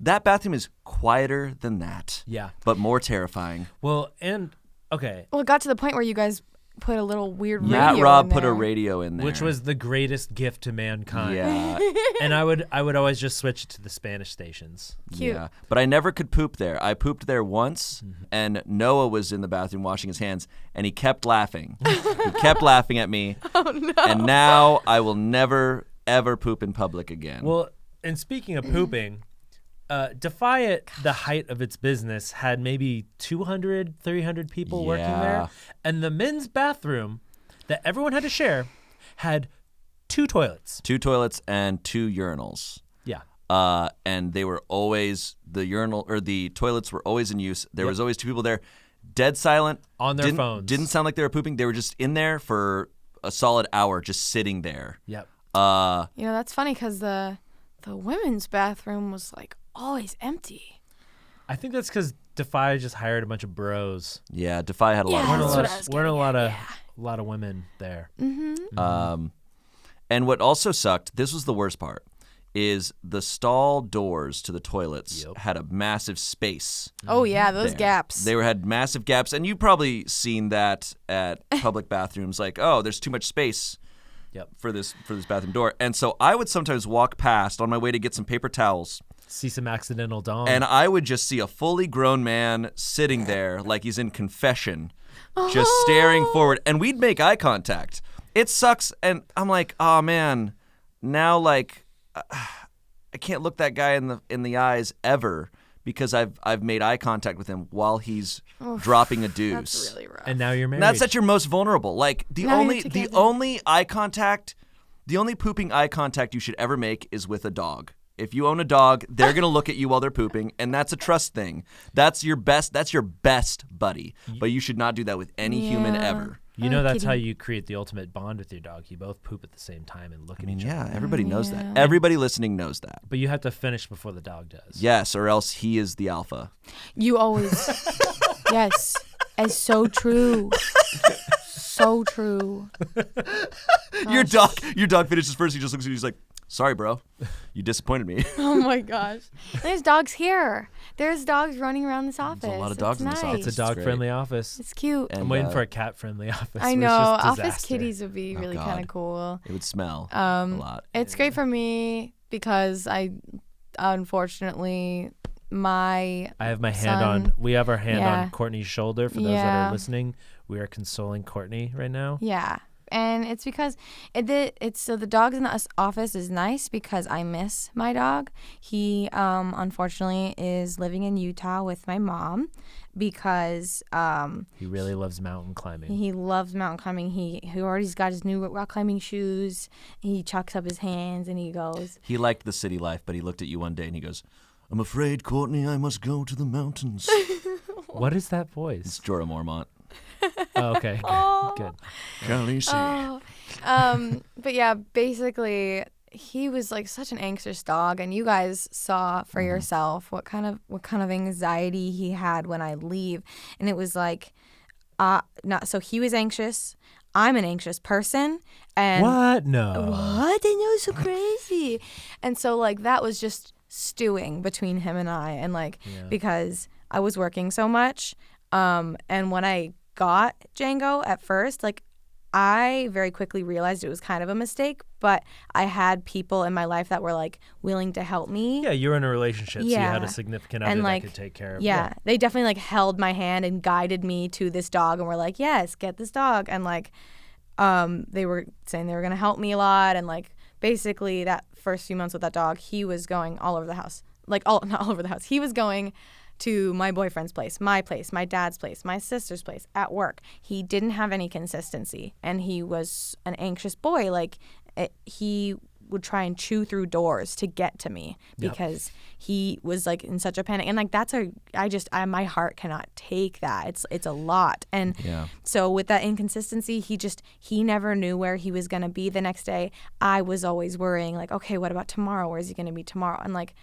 That bathroom is quieter than that. Yeah. But more terrifying. Well, and okay. Well, it got to the point where you guys put a little weird radio Matt Robb in put a there. radio in there. Which was the greatest gift to mankind. Yeah. And I would always just switch it to the Spanish stations. Cute. Yeah. But I never could poop there. I pooped there once, and Noah was in the bathroom washing his hands, and he kept laughing. He kept laughing at me. Oh no. And now I will never, ever poop in public again. Well, and speaking of pooping, Defy at the height of its business had maybe 200, 300 people working there. And the men's bathroom that everyone had to share had 2 toilets. 2 toilets and 2 urinals. Yeah. And they were always, the toilets were always in use. There was always 2 people there, dead silent. On their phones. Didn't sound like they were pooping. They were just in there for a solid hour, just sitting there. Yep. That's funny because the women's bathroom was like always empty. I think that's because Defy just hired a bunch of bros. Yeah, Defy had a lot Yeah, of that's bros. what I was Weren't a getting lot of women there. And what also sucked, this was the worst part, is the stall doors to the toilets had a massive space. Oh yeah, those there. gaps. They had massive gaps, and you've probably seen that at public bathrooms. Like, oh, there's too much space for this bathroom door. And so I would sometimes walk past on my way to get some paper towels. See some accidental dong. And I would just see a fully grown man sitting there like he's in confession, just staring forward. And we'd make eye contact. It sucks. And I'm like, oh, man, now, like, I can't look that guy in the eyes ever because I've made eye contact with him while he's dropping a deuce. That's really rough. and now you're married. That's at your most vulnerable. Like, the Now only you're together. the only pooping eye contact you should ever make is with a dog. If you own a dog, they're going to look at you while they're pooping, and that's a trust thing. That's your best buddy. But you should not do that with any human ever. You know that's Kitty. how you create the ultimate bond with your dog. You both poop at the same time and look at each other. Yeah, everybody knows that. Everybody listening knows that. But you have to finish before the dog does. Yes, or else he is the alpha. You always, yes, it's so true. So true. Your dog finishes first. He just looks at you. He's like, "Sorry, bro, you disappointed me." Oh my gosh. There's dogs here. There's dogs running around this office. There's a lot of dogs in this office. It's a dog-friendly office. It's cute. And, I'm waiting for a cat-friendly office. I where know. it's just Office disaster. kitties would be really God. kind of cool. It would smell a lot. It's great for me because unfortunately, I have my hand son- on. We have our hand Yeah. on Courtney's shoulder. For those that Yeah. are listening, we are consoling Courtney right now. Yeah. And it's because it's so the dogs in the office is nice because I miss my dog. He unfortunately is living in Utah with my mom because He really loves mountain climbing. he loves mountain climbing. He already's got his new rock climbing shoes. He chucks up his hands and he goes, He liked the city life, but he looked at you one day and he goes, "I'm afraid, Courtney, I must go to the mountains." What is that It's voice? Jorah Mormont. Oh, okay, good. Oh. Good. Khaleesi. But yeah, basically he was like such an anxious dog, and you guys saw for yourself what kind of anxiety he had when I leave, and it was like, so he was anxious. I'm an anxious person, and What? No. what? I know, it's so crazy, and so like that was just stewing between him and I, and like because I was working so much, and when I got Django at first, like I very quickly realized it was kind of a mistake, but I had people in my life that were like willing to help me. Yeah, you're in a relationship, so you had Yeah. a significant other And, like, that could take care of. Yeah, they definitely like held my hand and guided me to this dog and were like, yes, get this dog. And like they were saying they were going to help me a lot. And like basically that first few months with that dog, he was going all over the house. Like not all over the house. He was going to my boyfriend's place, my dad's place, my sister's place, at work. He didn't have any consistency, and he was an anxious boy. Like he would try and chew through doors to get to me because he was like in such a panic. And like my heart cannot take that. It's a lot. And so with that inconsistency, he never knew where he was going to be the next day. I was always worrying like, okay, what about tomorrow? Where's he going to be tomorrow? And like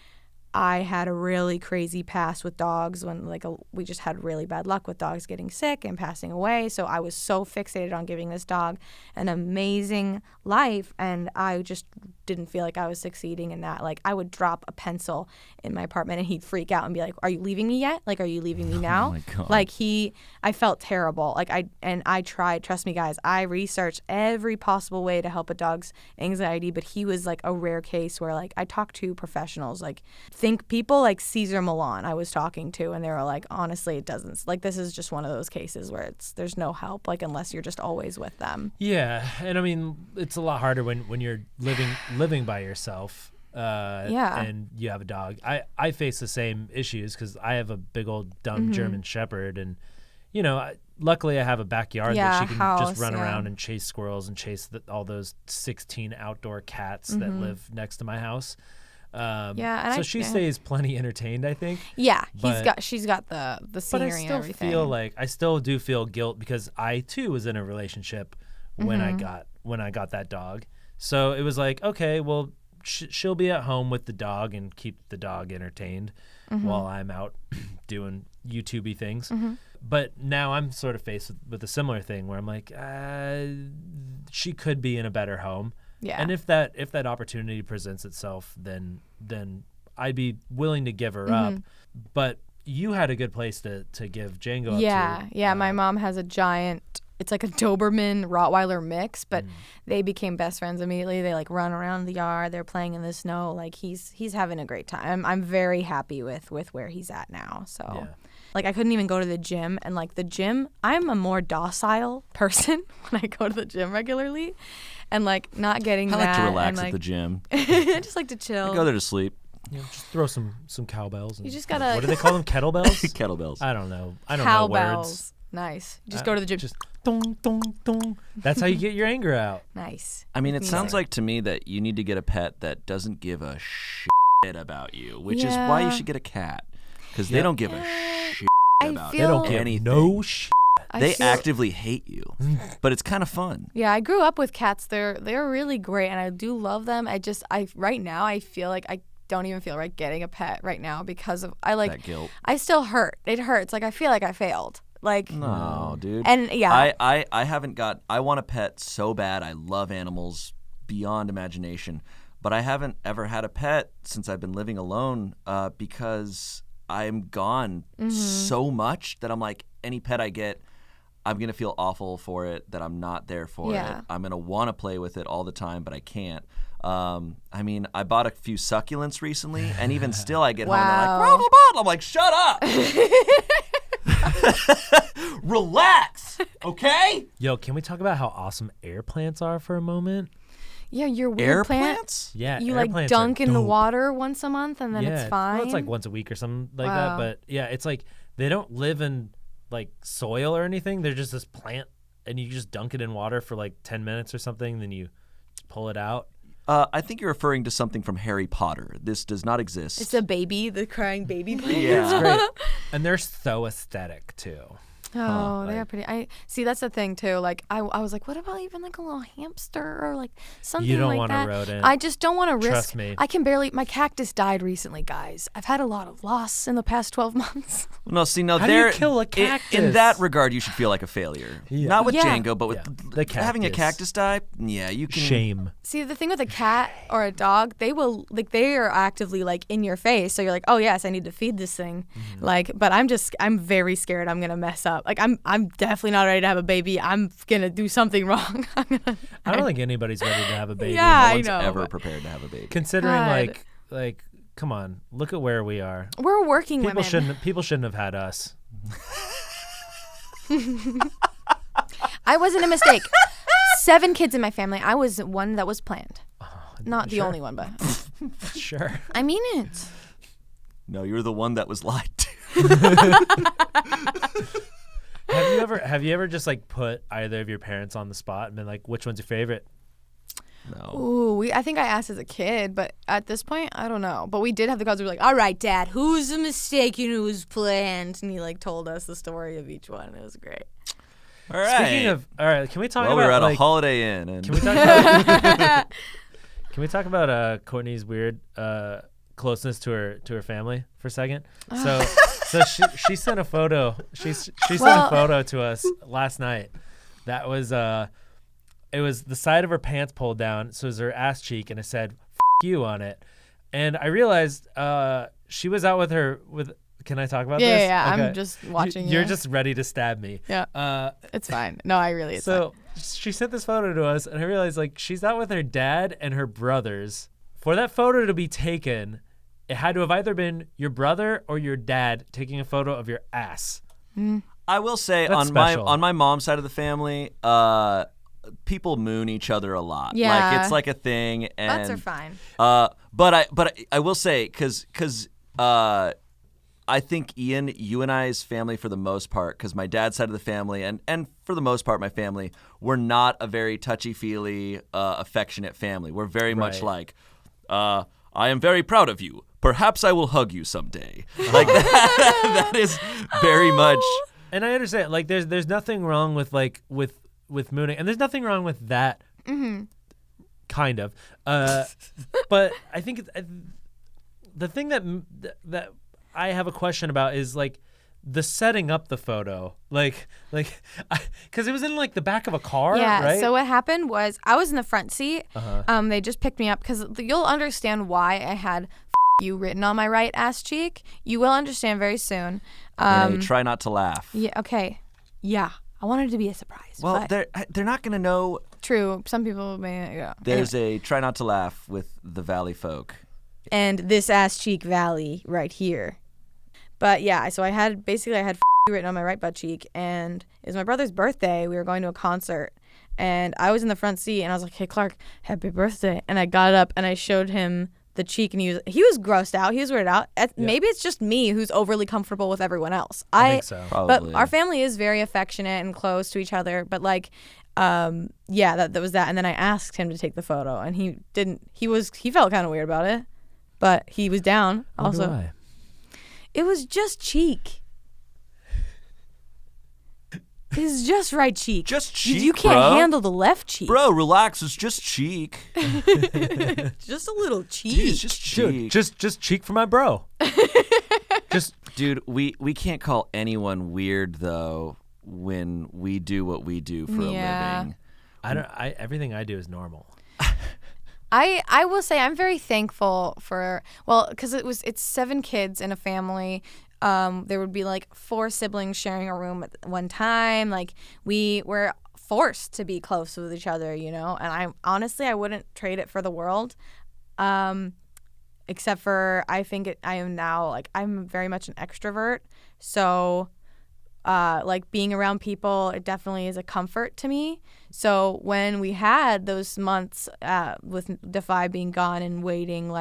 I had a really crazy past with dogs when we just had really bad luck with dogs getting sick and passing away. So I was so fixated on giving this dog an amazing life, and I just didn't feel like I was succeeding in that. Like I would drop a pencil in my apartment and he'd freak out and be like, "Are you leaving me yet? Like, are you leaving me now?" Oh my God. Like I felt terrible. Like I tried, trust me guys, I researched every possible way to help a dog's anxiety, but he was like a rare case where like I talked to professionals, like think people like Cesar Millan I was talking to, and they were like, honestly, it doesn't, like this is just one of those cases where there's no help, like unless you're just always with them. Yeah, and I mean it's a lot harder when you're living by yourself. And you have a dog. I face the same issues because I have a big old dumb German Shepherd, and you know, luckily I have a backyard that she can just run around and chase squirrels and chase all those 16 outdoor cats that live next to my house. So she stays plenty entertained, I think. Yeah, she's got the scenery and everything. I still do feel guilt because I too was in a relationship when I got that dog. So it was like, okay, well, she'll be at home with the dog and keep the dog entertained while I'm out doing YouTube-y things. But now I'm sort of faced with a similar thing where I'm like, she could be in a better home. Yeah. And if that opportunity presents itself, then I'd be willing to give her up. But you had a good place to give Django up to. Yeah. My mom has a giant, it's like a Doberman Rottweiler mix, but they became best friends immediately. They like run around the yard. They're playing in the snow. Like he's having a great time. I'm very happy with where he's at now. So. Yeah. Like, I couldn't even go to the gym. And, like, the gym, I'm a more docile person when I go to the gym regularly. And, like, not getting that. I like to relax and, like, at the gym. I just like to chill. I go there to sleep. Just throw some cowbells. And, you just gotta. What do they call them? Kettlebells? Kettlebells. I don't know. I don't know words. Cowbells. Nice. Just go to the gym. Just dong, dong, dong. That's how you get your anger out. Nice. I mean, it sounds like to me that you need to get a pet that doesn't give a shit about you, which is why you should get a cat. Because they don't give a shit about They don't give anything. no shit. They actively hate you, but it's kind of fun. Yeah, I grew up with cats. They're really great, and I do love them. Right now I feel like I don't even feel right getting a pet right now because of that guilt. I still hurt. It hurts. Like I feel like I failed. Like no, dude. And yeah, I haven't got. I want a pet so bad. I love animals beyond imagination, but I haven't ever had a pet since I've been living alone because I'm gone so much that I'm like, any pet I get, I'm going to feel awful for it, that I'm not there for it. I'm going to want to play with it all the time, but I can't. I mean, I bought a few succulents recently, and even still I get home and they're like, I'm like, shut up. Relax, okay? Yo, can we talk about how awesome air plants are for a moment? Yeah, your weird air plant. Plants? Yeah, you air like plants dunk are in the dope. water once a month and then it's fine. Well, it's like once a week or something like that. But yeah, it's like they don't live in like soil or anything. They're just this plant, and you just dunk it in water for like 10 minutes or something. Then you pull it out. I think you're referring to something from Harry Potter. This does not exist. It's a baby, the crying baby plant. Yeah. It's great. And they're so aesthetic too. Oh, they are pretty. I see. That's the thing too. Like I was like, what about even like a little hamster or like something like that? You don't want a rodent. I just don't want to risk. Trust me. I can barely. My cactus died recently, guys. I've had a lot of loss in the past 12 months. No, see, no, How do you kill a cactus? In that regard, you should feel like a failure. Yeah. Not with Django, but with the cactus. Having a cactus die. Yeah, you can. Shame. See, the thing with a cat or a dog, they are actively like in your face. So you're like, oh yes, I need to feed this thing. Like, but I'm very scared I'm gonna mess up. Like I'm definitely not ready to have a baby. I'm gonna do something wrong. I don't think anybody's ready to have a baby. Yeah, no one's I know. ever prepared to have a baby. Considering like, come on, look at where we are. We're working women. People shouldn't have had us. I wasn't a mistake. 7 kids in my family. I was one that was planned. Not the only one, but Sure. I mean it. No, you're the one that was lied to. Have you ever just like put either of your parents on the spot and been like, which one's your favorite? No. Ooh, I think I asked as a kid, but at this point, I don't know. But we did have the calls where we were like, all right, Dad, who's the mistaken, who's planned? And he like told us the story of each one. It was great. All right. Speaking of, all right, can we talk well, about we're at like, a Holiday Inn. And Can we talk about Can we talk about Courtney's weird closeness to her family for a second? So she sent a photo. She sent a photo to us last night. That was it was the side of her pants pulled down, so it was her ass cheek, and it said "F you" on it. And I realized she was out with. Can I talk about this? Yeah. Okay. I'm just watching you. You're just ready to stab me. Yeah. It's fine. No, it's so fine. she sent this photo to us, and I realized like she's out with her dad and her brothers. For that photo to be taken, it had to have either been your brother or your dad taking a photo of your ass. I will say That's on special. my mom's side of the family, people moon each other a lot. Yeah. Like it's like a thing. And Butts are fine. But I will say because I think Ian, you and I's family for the most part, because my dad's side of the family and for the most part my family, we're not a very touchy-feely, affectionate family. We're very much like, I am very proud of you. Perhaps I will hug you someday. Like that is very much. And I understand. Like there's nothing wrong with like with mooning, and there's nothing wrong with that. Kind of. But I think the thing that I have a question about is like the setting up the photo, like because it was in like the back of a car, Yeah. right? So what happened was I was in the front seat. They just picked me up because you'll understand why I had you written on my right ass cheek. You will understand very soon. Try not to laugh. Yeah. Okay. Yeah. I wanted it to be a surprise. Well, but they're not going to know. true. Some people may. Yeah. There's a try not to laugh with the Valley folk. And this ass cheek valley right here. But yeah, so I had written on my right butt cheek, and it was my brother's birthday. We were going to a concert, and I was in the front seat, and I was like, "Hey Clark, happy birthday!" And I got up and I showed him the cheek, and he was grossed out. He was weirded out. Maybe it's just me who's overly comfortable with everyone else. I think so. Probably. But our family is very affectionate and close to each other. But like, that was that. And then I asked him to take the photo, and he didn't. He felt kind of weird about it, but he was down. Also, why. it was just cheek. It's just right cheek. Just cheek, You can't bro. handle the left cheek. Bro, relax. It's just cheek. Just a little cheek. Dude, it's just cheek. Dude, just cheek for my bro. Dude, we can't call anyone weird though when we do what we do for Yeah. a living. Everything I do is normal. I will say I'm very thankful for, because it's 7 kids in a family. There would be like 4 siblings sharing a room at one time. Like we were forced to be close with each other, and I wouldn't trade it for the world. Except for I am now like I'm very much an extrovert. So like being around people, it definitely is a comfort to me. So when we had those months with Defy being gone and waiting,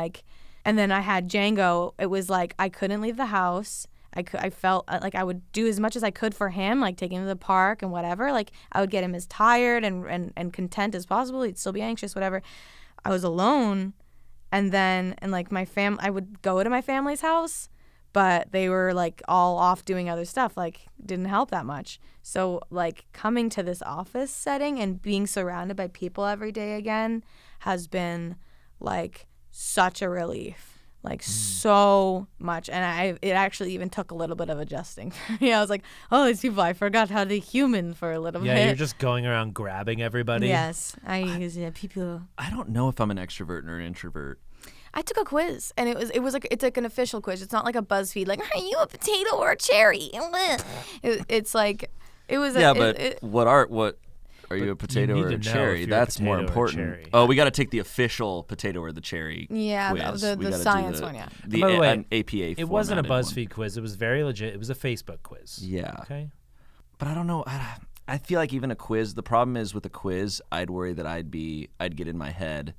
and then I had Django, it was like I couldn't leave the house. I felt like I would do as much as I could for him, like take him to the park and whatever. Like I would get him as tired and content as possible. He'd still be anxious, whatever. I was alone, and like I would go to my family's house, but they were like all off doing other stuff, like didn't help that much. So like coming to this office setting and being surrounded by people every day again has been like such a relief. Like so much, and it actually even took a little bit of adjusting for me. I was like, oh, these people, I forgot how to human for a little bit. Yeah, you're just going around grabbing everybody. Yes, I use people. I don't know if I'm an extrovert or an introvert. I took a quiz, and it's like an official quiz. It's not like a BuzzFeed, like, are you a potato or a cherry? It's like it was. Yeah, but what are you a potato need or to a know cherry? if you're a That's more potato or a important. cherry. Oh, we got to take the official potato or the cherry Yeah, quiz. the We gotta do science one, yeah. The By the way, an APA. It wasn't a formatted BuzzFeed one. quiz. It was very legit. It was a Facebook quiz. Yeah. Okay. But I don't know. I feel like even a quiz. The problem is with a quiz, I'd worry that I'd get in my head,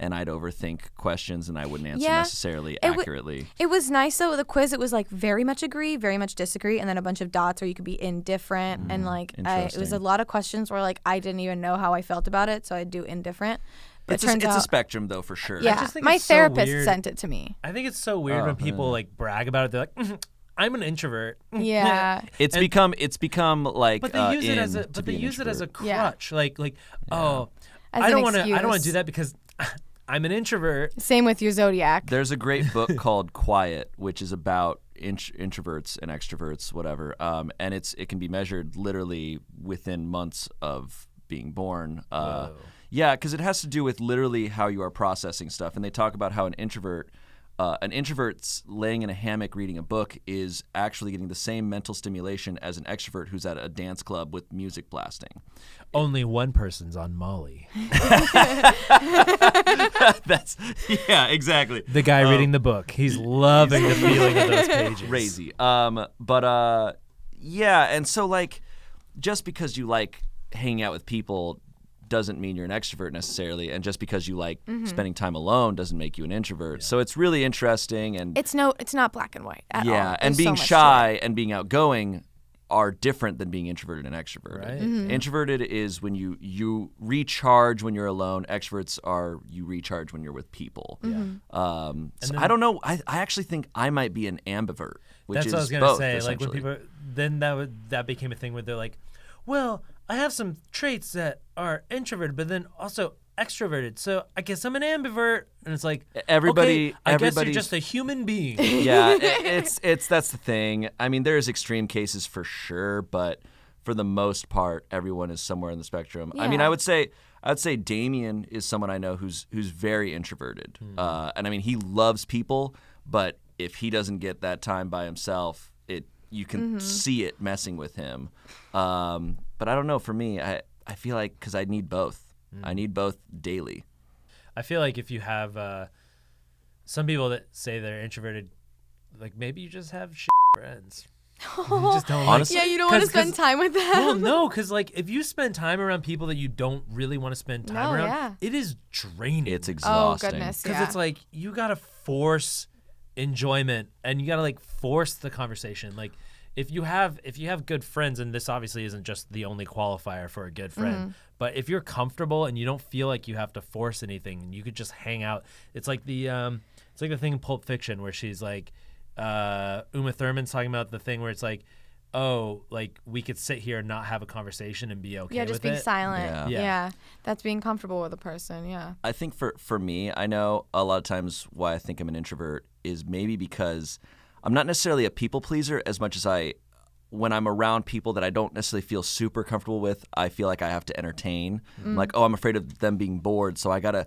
and I'd overthink questions, and I wouldn't answer necessarily accurately. It was nice though. With a quiz, it was like very much agree, very much disagree, and then a bunch of dots where you could be indifferent. And like it was a Interesting. lot of questions where like I didn't even know how I felt about it, so I'd do indifferent. But It's it turns a out, spectrum though, for sure. yeah, just think my it's so therapist weird. sent it to me. I think it's so weird when people like brag about it. They're like, I'm an introvert. Yeah. It's become like. But they use it as a Yeah. crutch. Like oh, As I an don't want to excuse. do that because I'm an introvert. Same with your zodiac. There's a great book called Quiet, which is about introverts and extroverts, whatever. And it can be measured literally within months of being born. Whoa. Yeah, because it has to do with literally how you are processing stuff. And they talk about how an introvert's laying in a hammock reading a book is actually getting the same mental stimulation as an extrovert who's at a dance club with music blasting. Only one person's on Molly. Yeah, exactly. The guy reading the book. He's loving the feeling of those pages. Crazy. Yeah, and so like, just because you like hanging out with people doesn't mean you're an extrovert necessarily, and just because you like spending time alone doesn't make you an introvert. So it's really interesting, and It's not black and white at all. yeah, and There's being so much to shy it. and being outgoing are different than being introverted and extroverted. Right. Introverted is when you recharge when you're alone. Extroverts are you recharge when you're with people. So I don't know. I actually think I might be an ambivert, which That's is what I was gonna both, say. Like when essentially. people, then that became a thing where they're like, well, I have some traits that are introverted, but then also extroverted. So I guess I'm an ambivert. And it's like, okay, I guess you're everybody's just a human being. Yeah, it's that's the thing. I mean, there's extreme cases for sure, but for the most part, everyone is somewhere in the spectrum. I mean, Yeah. I'd say Damien is someone I know who's very introverted, and I mean, he loves people, but if he doesn't get that time by himself, you can see it messing with him. But I don't know. For me, I feel like because I need both. I need both daily. I feel like if you have some people that say they're introverted, like maybe you just have shit friends. You just don't Honestly, Yeah, you don't want to 'cause- spend time with them. Well, no, because like if you spend time around people that you don't really want to spend time No, around, yeah. it is draining. It's Oh exhausting. goodness, Because yeah. it's like you gotta force enjoyment and you gotta like force the conversation. Like if you have good friends, and this obviously isn't just the only qualifier for a good friend, but if you're comfortable and you don't feel like you have to force anything and you could just hang out, it's like the thing in Pulp Fiction where she's like Uma Thurman's talking about the thing where it's like, oh, like we could sit here and not have a conversation and be okay Yeah, with just being it. silent. Yeah. Yeah. Yeah. That's being comfortable with a person. Yeah. I think for me, I know a lot of times why I think I'm an introvert is maybe because I'm not necessarily a people pleaser as much as when I'm around people that I don't necessarily feel super comfortable with, I feel like I have to entertain. I'm like, oh, I'm afraid of them being bored, so I gotta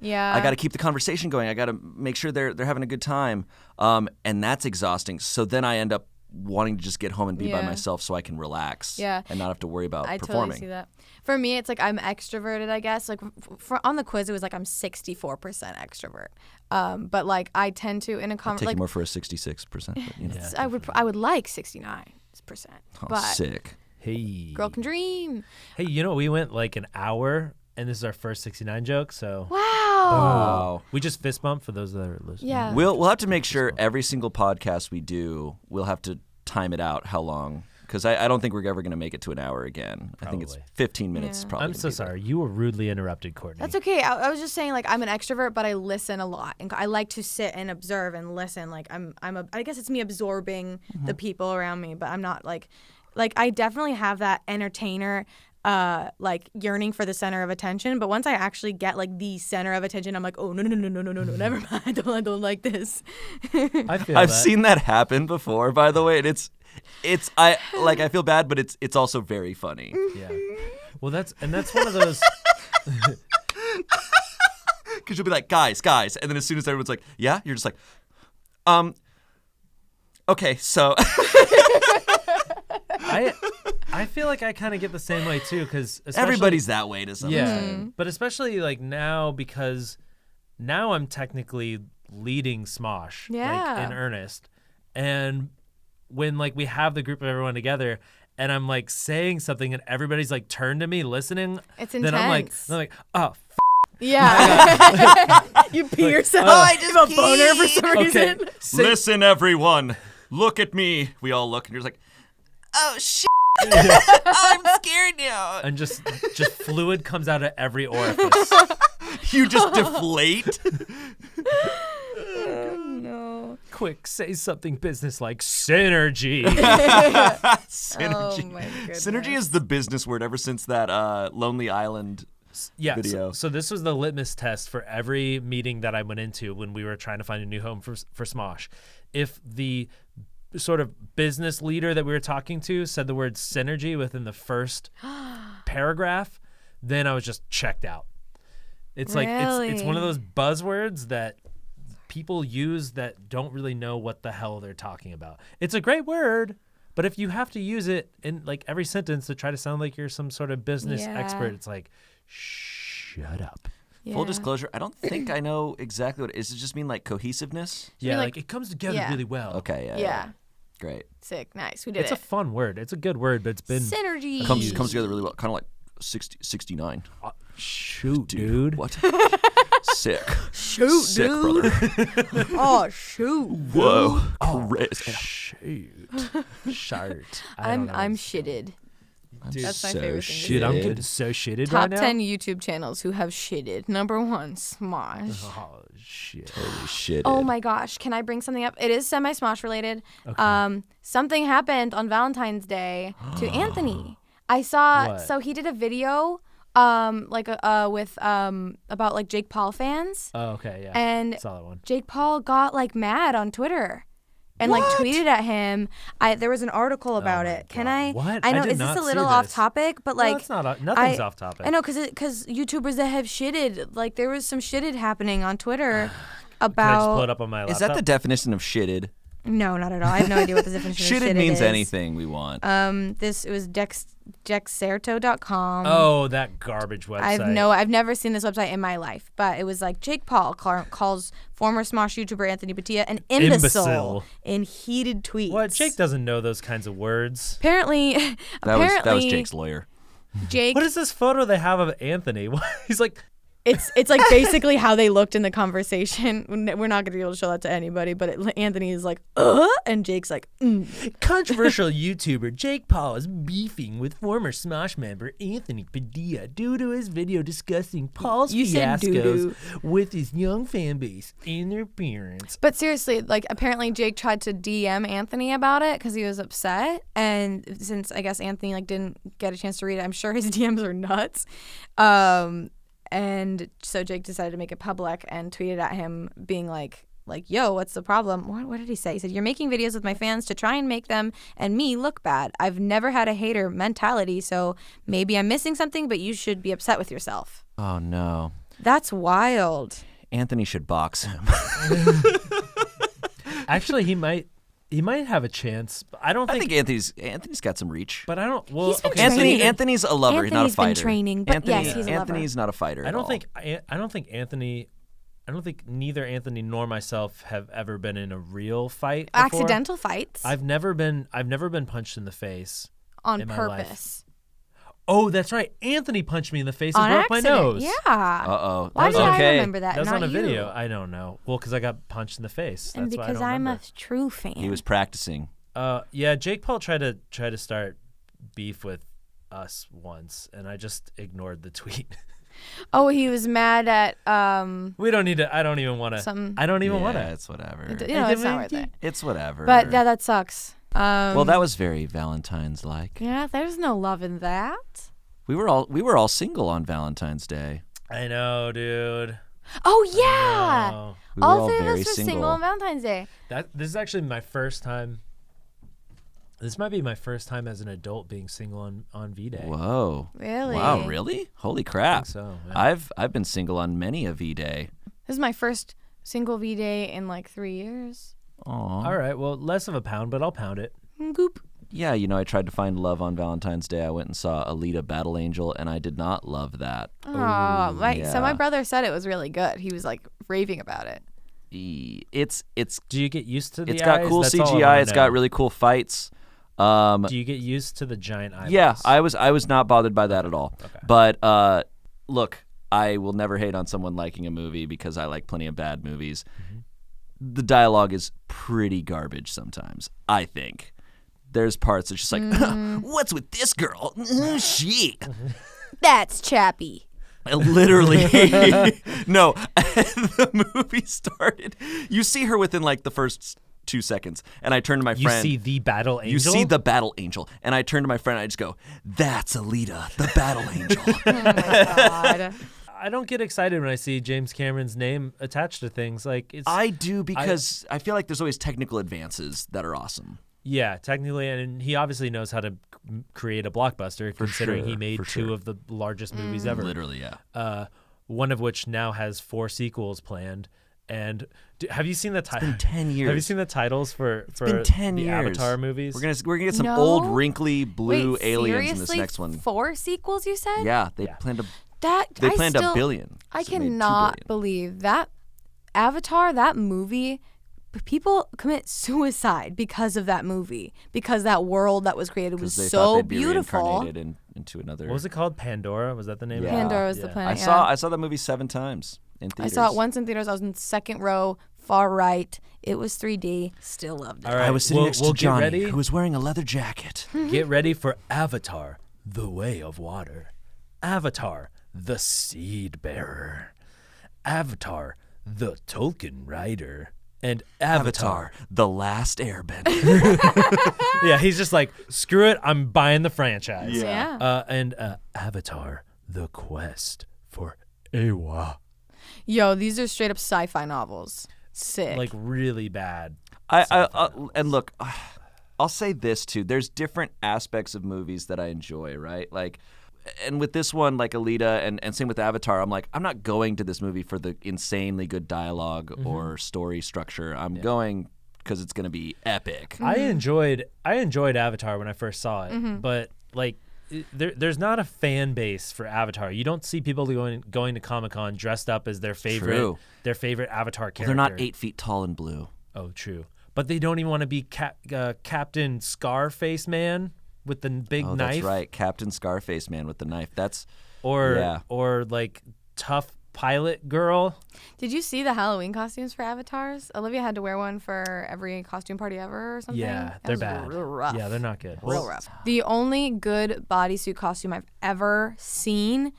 keep the conversation going. I gotta make sure they're having a good time, and that's exhausting. So then I end up wanting to just get home and be by Yeah. myself so I can relax Yeah. and not have to worry about I performing. totally see that. For me, it's like I'm extroverted, I guess. Like on the quiz, it was like I'm 64% extrovert. But like I tend to in a I'd conversation, take like you more for a 66%, but you know. Yeah. I would like 69%. Oh, But sick. Hey. girl can dream. Hey, you know, we went like an hour, and this is our first 69 joke, so Wow. Wow. we just fist bump for those that are listening. Yeah. We'll have to make sure every single podcast we do, we'll have to time it out how long, because I don't think we're ever going to make it to an hour again. I think it's Probably. 15 minutes. Yeah. Probably. I'm so sorry. You were rudely interrupted, Courtney. That's okay. I was just saying, like, I'm an extrovert, but I listen a lot, and I like to sit and observe and listen. Like, I guess it's me absorbing the people around me, but I'm not like I definitely have that entertainer, like yearning for the center of attention. But once I actually get like the center of attention, I'm like, oh no, never mind. I don't like this. I feel I've that. seen that happen before, by the way, and it's I feel bad, but it's also very funny. Yeah. Well, that's one of those. Because you'll be like, guys, and then as soon as everyone's like, yeah, you're just like, okay, so. I feel like I kind of get the same way too, because Everybody's that way to some extent. but especially like now, because now I'm technically leading Smosh, like Yeah. in earnest, and when like we have the group of everyone together, and I'm like saying something, and everybody's like turned to me listening, It's then I'm like, intense. oh, Yeah. You pee yourself. I just have a boner for some okay. reason. Listen, everyone, look at me. We all look, and you're just like, oh shit, I'm scared now. And just fluid comes out of every orifice. You just deflate. No. Quick, say something business-like. Synergy. Synergy. Oh my goodness. Synergy is the business word ever since that Lonely Island. Yeah. Video. So this was the litmus test for every meeting that I went into when we were trying to find a new home for Smosh. If the sort of business leader that we were talking to said the word synergy within the first paragraph, then I was just checked out. It's like it's one of those buzzwords that people use that don't really know what the hell they're talking about. It's a great word, but if you have to use it in like every sentence to try to sound like you're some sort of business expert, it's like, shut up. Yeah. Full disclosure, I don't think I know exactly what it is. Does it just mean like cohesiveness? Yeah, like it comes together really well. Okay, Yeah. Great. Sick. Nice. We did It's a fun word. It's a good word, but it's been synergy. Comes together really well. Kind of like 69. Shoot, dude. What? Sick. Shoot, Sick, dude. brother. Oh, shoot. Whoa. Shoot. Shart. I'm shitted. Dude, That's my so favorite thing. Shit, I'm shitted. getting so shitted Top right now. 10 YouTube channels who have shitted. Number 1, Smosh. Oh, shit. Holy shit. Oh my gosh, can I bring something up? It is semi-Smosh related. Okay. Something happened on Valentine's Day to Anthony. I saw, What? so he did a video with about like Jake Paul fans. Oh, okay, yeah. And saw that one. Jake Paul got like mad on Twitter and like tweeted at him. There was an article about it. Can I? What? I know. I did Is this not a see little off this. topic? But No, like, it's not. Nothing's off topic. I know because YouTubers that have shitted, like there was some shitted happening on Twitter about. Can I just pull it up on my laptop? Is that the definition of shitted? No, not at all. I have no idea what the definition of Shitted shitted means is. anything we want. It was dexerto.com. Oh, that garbage website. I've never seen this website in my life, but it was like Jake Paul calls former Smosh YouTuber Anthony Padilla an imbecile in heated tweets. What? Jake doesn't know those kinds of words. Apparently, that was Jake's lawyer. Jake. What is this photo they have of Anthony? He's like, It's like basically how they looked in the conversation. We're not going to be able to show that to anybody, but Anthony is like, and Jake's like, controversial YouTuber Jake Paul is beefing with former Smosh member Anthony Padilla due to his video discussing Paul's You said fiascos doo-doo. with his young fan base and their parents. But seriously, like apparently Jake tried to DM Anthony about it because he was upset, and since I guess Anthony like didn't get a chance to read it, I'm sure his DMs are nuts. And so Jake decided to make it public and tweeted at him being like, yo, what's the problem? What did he say? He said, you're making videos with my fans to try and make them and me look bad. I've never had a hater mentality, so maybe I'm missing something, but you should be upset with yourself. Oh, no. That's wild. Anthony should box him. Actually, he might have a chance. But I don't I think. think Anthony's got some reach. But I don't. Well, He's been okay. training. Anthony's a lover, not a Anthony's been fighter. training, but yes, he's a lover. Anthony's not a fighter. I don't think Anthony. I don't think neither Anthony nor myself have ever been in a real fight before. Accidental fights I've never been punched in the face on in my life. purpose. Oh, that's right. Anthony punched me in the face On and broke accident. my nose. Yeah. Uh-oh. Why That did was I okay. remember that? That was not on a you. video. I don't know. Well, because I got punched in the face. And That's why I because don't I'm a remember. true fan. He was practicing. Yeah, Jake Paul tried to start beef with us once, and I just ignored the tweet. Oh, he was mad at We don't need to. I don't even want to. I don't even want to. It's whatever. it's not worth it. It's whatever. But yeah, that sucks. Well, that was very Valentine's-like. Yeah, there's no love in that. We were all single on Valentine's Day. I know, dude. Oh yeah, No. We were all all three of very us were single single. on Valentine's Day. This is actually my first time. This might be my first time as an adult being single on V-Day. Whoa. Really? Wow, really? Holy crap. so, yeah. I've been single on many a V-Day. This is my first single V Day in like 3 years. Aw. All right, well, less of a pound, but I'll pound it. Goop. Yeah, I tried to find love on Valentine's Day. I went and saw Alita Battle Angel, and I did not love that. So yeah. my brother said it was really good. He was like raving about it. It's Do you get used to the it's got eyes? cool That's all I CGI. wanna It's know. got really cool fights. Do you get used to the giant eyeballs? Yeah, I was not bothered by that at all. Okay. But look, I will never hate on someone liking a movie because I like plenty of bad movies. The dialogue is pretty garbage sometimes, I think. There's parts that's just like, what's with this girl? Shit. That's Chappie. Literally. No, the movie started. You see her within like the first 2 seconds, and I turn to my You friend. see the battle angel? You see the battle angel, and I turn to my friend and I just go, that's Alita, the battle angel. Oh my God. I don't get excited when I see James Cameron's name attached to things. Like it's. I do because I feel like there's always technical advances that are awesome. Yeah, technically, and he obviously knows how to create a blockbuster, considering he made two of the largest movies ever. Literally, yeah. One of which now has 4 sequels planned. And have you seen the It's been 10 years. Have you seen the titles for been 10 the years. Avatar movies? We're gonna get some old wrinkly blue Wait, aliens in this seriously? next one. 4 sequels, you said? Yeah, they planned a They planned $1 billion. I So it made $2 cannot billion. believe that Avatar, that movie. People commit suicide because of that movie, because that world that was created was They thought so they'd be beautiful. reincarnated into another. What was it called? Pandora? Was that the name? Yeah. of it? Pandora was the planet. I saw that movie 7 times in I theaters. saw it once in theaters. I was in second row, far right. It was 3D. Still loved it. All right, I was sitting next to get Johnny, ready. who was wearing a leather jacket. Get ready for Avatar: The Way of Water. Avatar: The Seed Bearer. Avatar: The Tolkien Rider. And Avatar. The Last Airbender. Yeah, he's just like, screw it, I'm buying the franchise. Yeah. And Avatar: The Quest for Ewa. Yo, these are straight up sci-fi novels. Sick. Like really bad. And look, I'll say this too. There's different aspects of movies that I enjoy, right? Like, and with this one, like Alita, and same with Avatar, I'm like, I'm not going to this movie for the insanely good dialogue or story structure. I'm going because it's going to be epic. I enjoyed Avatar when I first saw it, but like there's not a fan base for Avatar. You don't see people going to Comic-Con dressed up as their favorite True. Avatar character. They're not 8 feet tall and blue. Oh, true. But they don't even want to be Captain Scarface Man with the big Oh, knife. that's right. Captain Scarface Man with the knife. That's or like tough pilot girl. Did you see the Halloween costumes for Avatars? Olivia had to wear one for every costume party ever or something. Yeah, That they're was bad. Real rough. Yeah, they're not good. Real rough. The only good bodysuit costume I've ever seen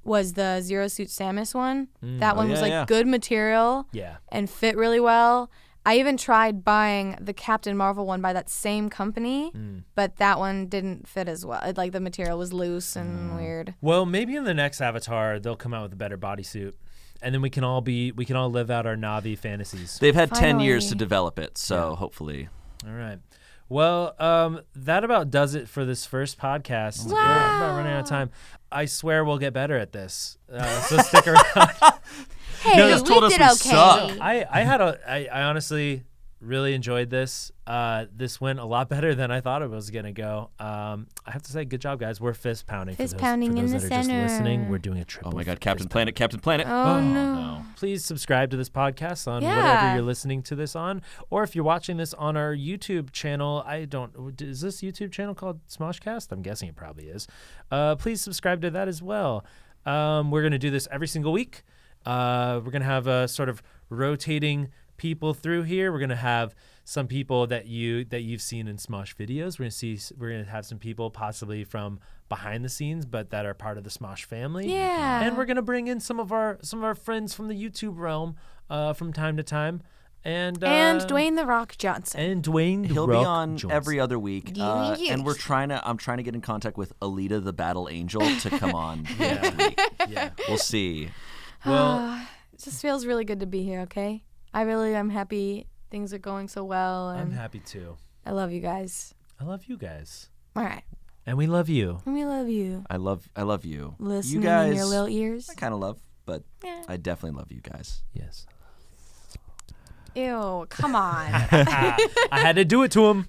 was the Zero Suit Samus one. That one was like good material Yeah. and fit really well. I even tried buying the Captain Marvel one by that same company, but that one didn't fit as well. Like the material was loose and weird. Well, maybe in the next Avatar they'll come out with a better bodysuit, and then we can all live out our Navi fantasies. They've had 10 years Finally. to develop it, so hopefully. All right. Well, that about does it for this first podcast. We're about running out of time. I swear we'll get better at this. So stick around. Hey, No, just told we us did we okay. suck. I honestly really enjoyed this. This went a lot better than I thought it was gonna go. I have to say, good job, guys. We're fist pounding. Fist for pounding those in the that are just listening. center. We're doing a triple. Oh my God, fist Captain pound. Planet. Oh, no. Please subscribe to this podcast on Yeah. whatever you're listening to this on, or if you're watching this on our YouTube channel. Is this YouTube channel called SmoshCast? I'm guessing it probably is. Please subscribe to that as well. We're gonna do this every single week. We're gonna have a sort of rotating people through here. We're gonna have some people that you've seen in Smosh videos. We're gonna have some people possibly from behind the scenes, but that are part of the Smosh family. Yeah. And we're gonna bring in some of our friends from the YouTube realm from time to time. And Dwayne The Rock Johnson. And Dwayne The He'll Rock be on Johnson. every other week, Yes. and I'm trying to get in contact with Alita the Battle Angel to come on next Yeah. week. Yeah. We'll see. Well, It just feels really good to be here, okay? I'm happy things are going so well. And I'm happy too. I love you guys. I love you guys. All right. And we love you. And we love you. I love you. Listening you guys, in your little ears. I kind of love, but Yeah. I definitely love you guys. Yes. Ew, come on. I had to do it to him.